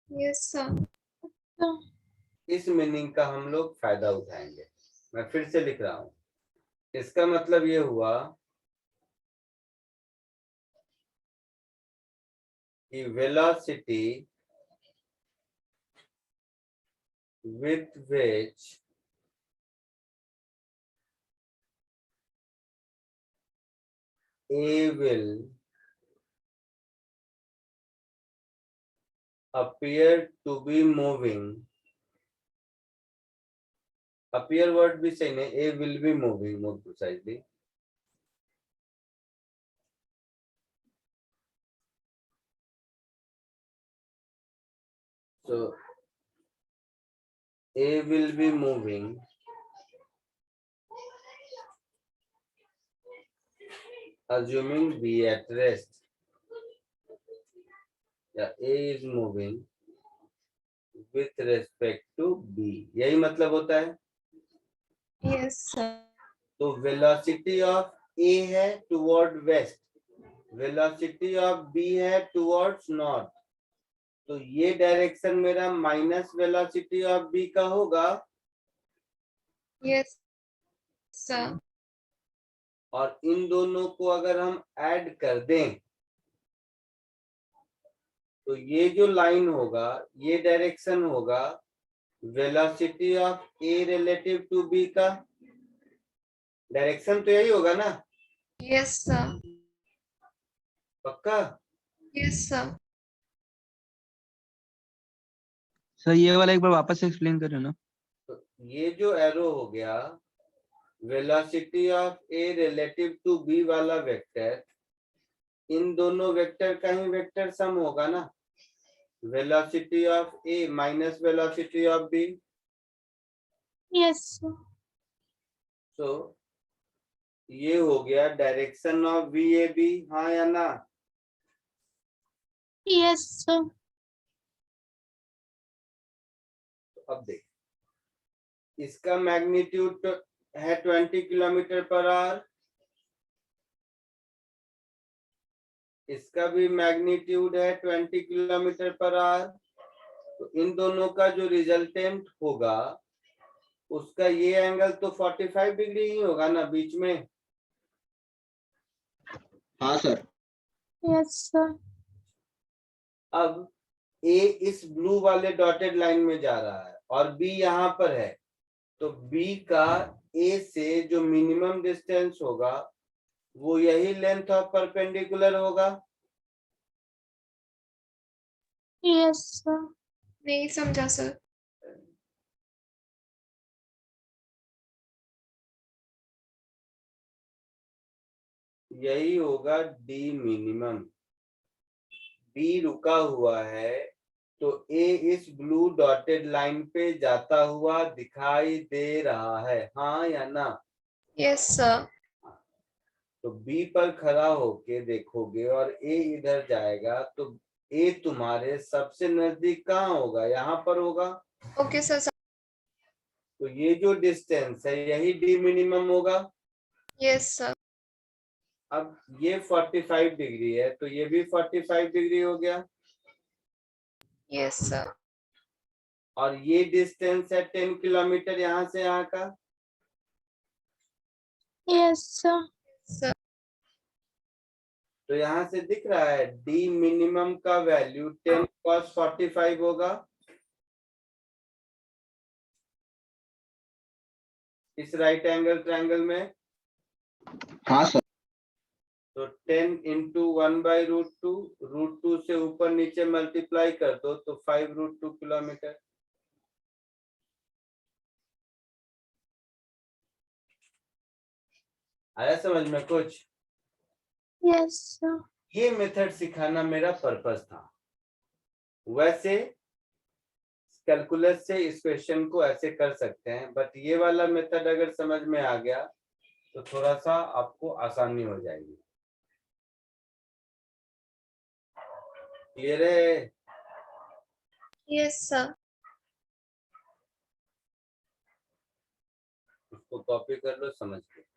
Yes, sir. Sir. इस मीनिंग का हम लोग फायदा उठाएंगे। मैं फिर से लिख रहा हूं, इसका मतलब ये हुआ कि velocity with which A will appear to be moving, appear word भी सही नहीं, A will be moving more precisely, so A will be moving assuming B at rest, या A is moving with respect to B, यही मतलब होता है। Yes, sir. तो velocity of A है toward west, velocity of B है towards north, तो ये डायरेक्शन मेरा माइनस वेलोसिटी ऑफ B का होगा, Yes, sir. और इन दोनों को अगर हम ऐड कर दें तो ये जो लाइन होगा ये डायरेक्शन होगा velocity of A relative to B का, डायरेक्शन तो यही होगा ना? Yes, sir. पक्का? Yes, sir. सर ये वाला एक बार वापस से एक्सप्लेन करो ना। तो ये जो एरो हो गया velocity of A relative to B वाला वेक्टर, इन दोनों वेक्टर का ही वेक्टर सम होगा ना, velocity of A minus velocity of B। Yes, sir. So ये हो गया डायरेक्शन ऑफ VAB, हाँ या ना? Yes, sir. अब देख, इसका मैग्नीट्यूड है 20 किलोमीटर पर आवर, इसका भी मैग्नीट्यूड है 20 किलोमीटर पर आवर। तो इन दोनों का जो रिजल्टेंट होगा उसका ये एंगल तो 45 डिग्री ही होगा ना बीच में। हाँ सर। Yes, sir. अब A इस ब्लू वाले डॉटेड लाइन में जा रहा है और B यहाँ पर है, तो B का A से जो मिनिमम डिस्टेंस होगा वो यही लेंथ ऑफ परपेंडिकुलर होगा। Yes, sir. नहीं समझा सर। यही होगा D मिनिमम। B रुका हुआ है तो A इस ब्लू डॉटेड लाइन पे जाता हुआ दिखाई दे रहा है, हाँ या ना? Yes sir. तो B पर खड़ा होके देखोगे और A इधर जाएगा तो A तुम्हारे सबसे नजदीक कहाँ होगा? यहाँ पर होगा। Okay sir. तो ये जो डिस्टेंस है यही D मिनिमम होगा। Yes sir. अब ये 45 डिग्री है तो ये भी 45 डिग्री हो गया यस सर। और ये डिस्टेंस है 10 किलोमीटर यहाँ से यहाँ का। Yes, sir. सर तो यहाँ से दिख रहा है D मिनिमम का वैल्यू 10 cos 45 होगा। इस राइट एंगल ट्रायंगल में हाँ सर। तो 10 इंटू 1/√2, √2 से ऊपर नीचे मल्टीप्लाई कर दो तो 5√2 किलोमीटर। आया समझ में कुछ? Yes, sir. ये मेथड सिखाना मेरा पर्पस था। वैसे कैलकुलस से इस क्वेश्चन को ऐसे कर सकते हैं, बट ये वाला मेथड अगर समझ में आ गया तो थोड़ा सा आपको आसानी हो जाएगी। क्लियर है? Yes sir. उसको कॉपी कर लो समझ के।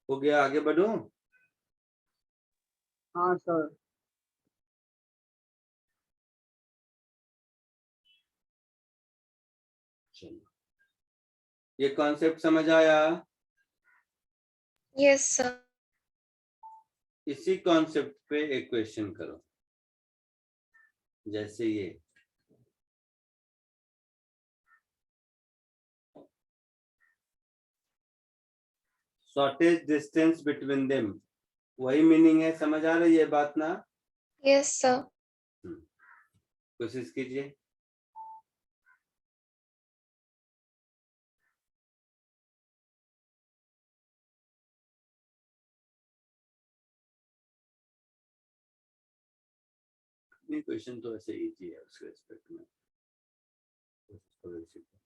हो गया, आगे बढ़ूं? हाँ सर। चलो, ये कॉन्सेप्ट समझ आया? Yes, sir. इसी कॉन्सेप्ट पे एक क्वेश्चन करो, जैसे ये शॉर्टेज डिस्टेंस बिटवीन देम, वही मीनिंग है, समझ आ रही है बात ना? Yes, sir. कोशिश कीजिए। नहीं, क्वेश्चन तो ऐसे इजी है उसके रिस्पेक्ट में, कोशिश करो इसी को।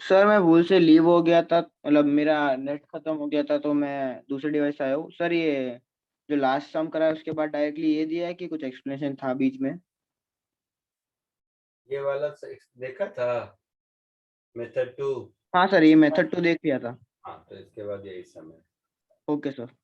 सर मैं भूल से लीव हो गया था, मतलब मेरा नेट खत्म हो गया था, तो मैं दूसरे डिवाइस से आया हूँ सर। ये जो लास्ट सम करा है उसके बाद डायरेक्टली ये दिया है कि कुछ एक्सप्लेनेशन था बीच में? ये वाला देखा था, मेथड 2। हाँ सर, ये मेथड 2 देख लिया था। हाँ, तो इसके बाद यही समय। Okay sir.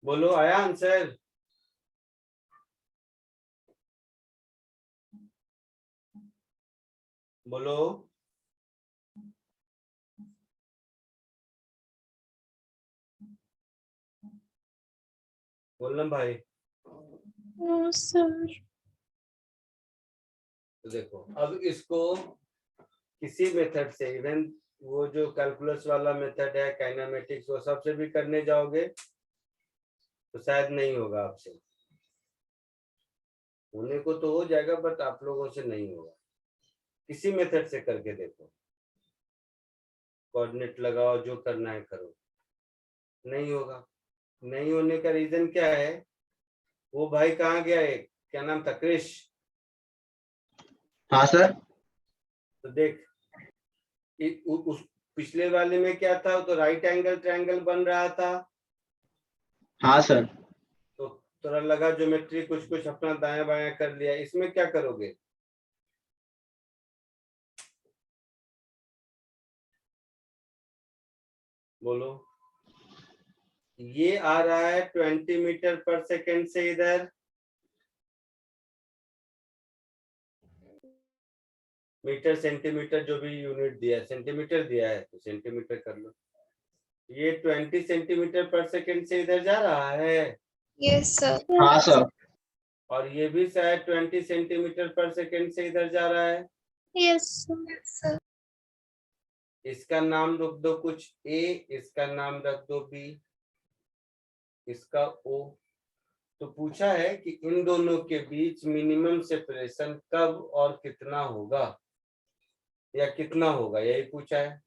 बोलो आया आंसर? बोलो। बोलना भाई। No, sir. तो देखो अब इसको किसी मेथड से, इवन वो जो कैलकुलस वाला मेथड है, काइनेमेटिक्स, वो सबसे भी करने जाओगे तो शायद नहीं होगा आपसे। होने को तो हो जाएगा बट आप लोगों से नहीं होगा। किसी मेथड से करके देखो, कोऑर्डिनेट लगाओ, जो करना है करो, नहीं होगा। नहीं होने का रीजन क्या है? वो भाई कहाँ गया? एक क्या नाम था, क्रिश? हाँ सर। तो देख उस पिछले वाले में क्या था, तो राइट एंगल ट्रायंगल बन रहा था। हाँ सर। तो थोड़ा लगा ज्योमेट्री कुछ कुछ अपना दायां बायां कर लिया। इसमें क्या करोगे? बोलो। ये आ रहा है 20 मीटर पर सेकेंड से इधर, मीटर सेंटीमीटर जो भी यूनिट दिया है, सेंटीमीटर दिया है तो सेंटीमीटर कर लो। ये 20 सेंटीमीटर पर सेकेंड से इधर जा रहा है। Yes, sir. हाँ सर। और ये भी शायद 20 सेंटीमीटर पर सेकेंड से इधर जा रहा है। Yes, sir. Yes, sir. इसका नाम रख दो कुछ ए, इसका नाम रख दो बी, इसका ओ। तो पूछा है कि इन दोनों के बीच मिनिमम सेपरेशन कब और कितना होगा, या कितना होगा, यही पूछा है।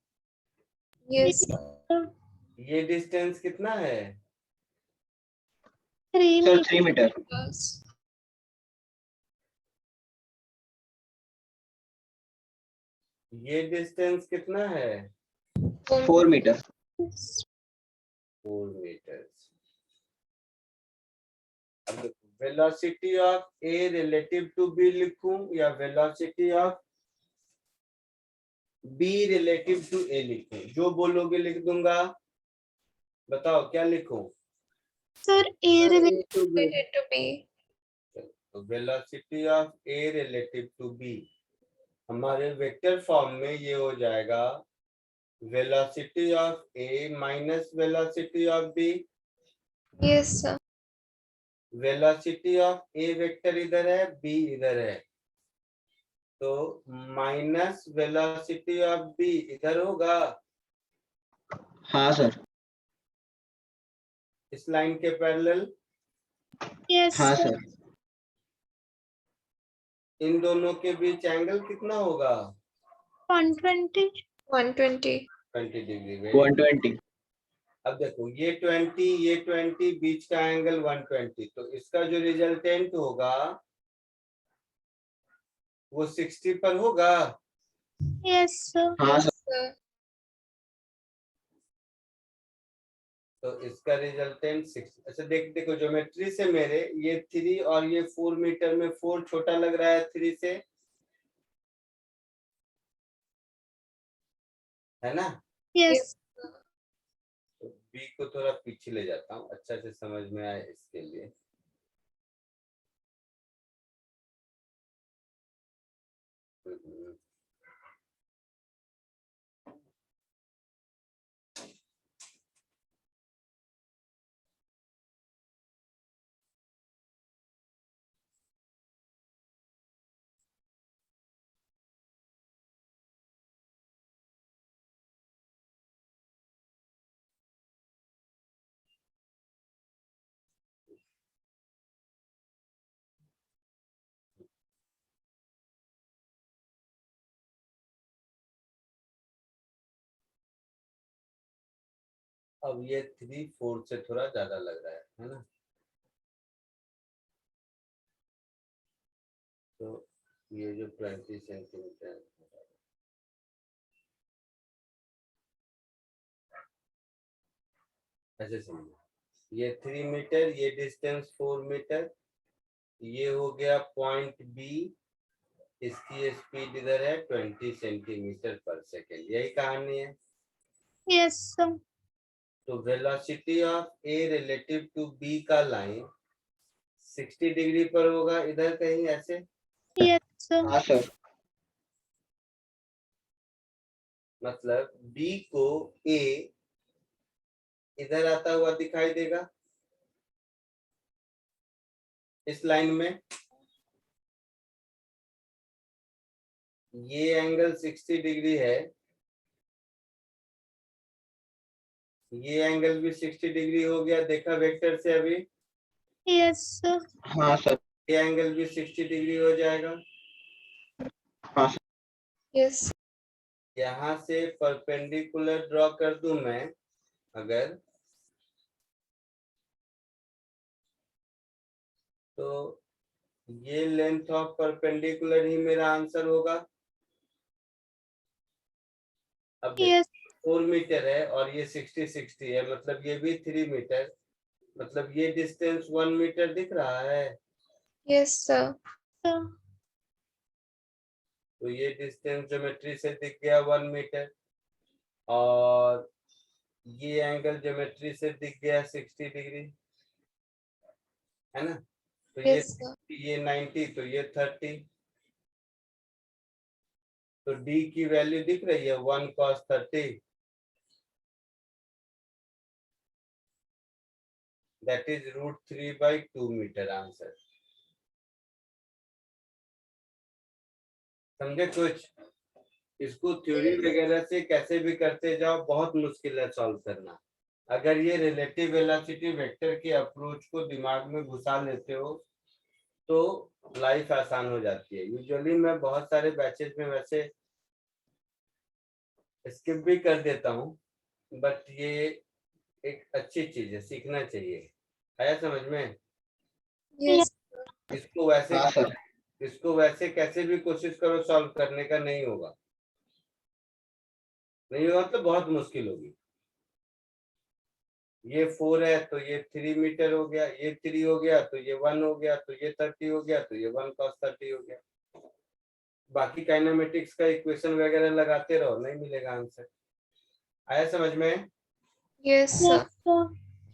Yes, sir. ये डिस्टेंस कितना है? 3 सर meters. 3 मीटर। Yes. ये डिस्टेंस कितना है? 4 मीटर। 4 मीटर्स। अब velocity of A relative to B लिखूं या velocity of B relative to A लिखूं? जो बोलोगे लिख दूंगा। बताओ क्या लिखूं? Sir, A related to B. Related to B. तो velocity of A relative to B हमारे वेक्टर फॉर्म में ये हो जाएगा velocity of A minus velocity of B. Yes, sir. Velocity of A vector इधर है, बी इधर है, तो माइनस वेलोसिटी ऑफ बी इधर होगा। हाँ सर। इस लाइन के पैरेलल। Yes, हाँ sir. सर। इन दोनों के बीच एंगल कितना होगा? 120. 120. 20 डिग्री। 120। अब देखो ये 20 बीच का एंगल 120, तो इसका जो रिजल्टेंट होगा वो 60 पर होगा। Yes, sir. हाँ Yes, सर। sir. तो इसका रिजल्टेंट 60। अच्छा देखो ज्योमेट्री से मेरे ये 3 और ये 4 मीटर में 4 छोटा लग रहा है 3 से, है ना? Yes. तो बी को थोड़ा पीछे ले जाता हूँ अच्छा से समझ में आए इसके लिए। अब ये 3 4 से थोड़ा ज्यादा लग रहा है ना? तो ये जो 20 सेंटीमीटर ऐसे समझो, ये 3 मीटर, ये डिस्टेंस 4 मीटर, ये हो गया पॉइंट बी, इसकी स्पीड इधर है 20 सेंटीमीटर पर सेकेंड। यही कहानी है। Yes, sir. तो velocity of A relative to B का लाइन 60 डिग्री पर होगा, इधर कहीं ऐसे। Yes, sir. हाँ सर। मतलब बी को ए इधर आता हुआ दिखाई देगा इस लाइन में। ये एंगल 60 डिग्री है, ये एंगल भी 60 डिग्री हो गया, देखा वेक्टर से अभी। Yes, sir. हाँ सर। ये एंगल भी 60 डिग्री हो जाएगा। हाँ सर। Yes. यहां से परपेंडिकुलर ड्रॉ कर दूं मैं अगर, तो ये लेंथ ऑफ परपेंडिकुलर ही मेरा आंसर होगा। अब Yes. 4 मीटर है और ये 60 है, मतलब ये भी 3 मीटर, मतलब ये डिस्टेंस 1 मीटर दिख रहा है। Yes, sir. Sir. तो ये डिस्टेंस ज्योमेट्री से दिख गया 1 मीटर, और ये एंगल ज्योमेट्री से दिख गया 60 डिग्री, है ना। तो Yes, sir. ये 90, तो ये 30। तो डी की वैल्यू दिख रही है 1 cos 30, that is √3/2 metre answer. समझे कुछ? इसको थ्योरी वगैरह से कैसे भी करते जाओ, बहुत मुश्किल है सॉल्व करना। अगर ये रिलेटिव वेलोसिटी वेक्टर के अप्रोच को दिमाग में घुसा लेते हो तो लाइफ आसान हो जाती है। यूजुअली मैं बहुत सारे बैचेस में वैसे स्किप भी कर देता हूँ, बट ये एक अच्छी चीज है, सीखना चाहिए। आया समझ में? Yes. हाँ सर। इसको वैसे कैसे भी कोशिश करो सॉल्व करने का, नहीं होगा, नहीं होगा तो बहुत मुश्किल होगी। ये 4 है तो ये 3 मीटर हो गया, ये 3 हो गया तो ये 1 हो गया, तो ये 30 हो गया, तो ये 1 cos 30 हो गया। बाकी काइनेमेटिक्स का इक्वेशन वगैरह लगाते रहो, नहीं मिलेगा आंसर। आया समझ में? Yes, sir. Yes, sir.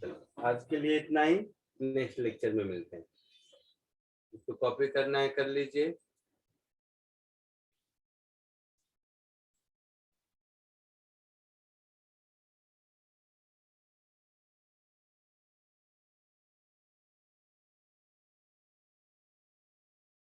चलो आज के लिए इतना ही, नेक्स्ट लेक्चर में मिलते हैं। इसको कॉपी करना है कर लीजिए।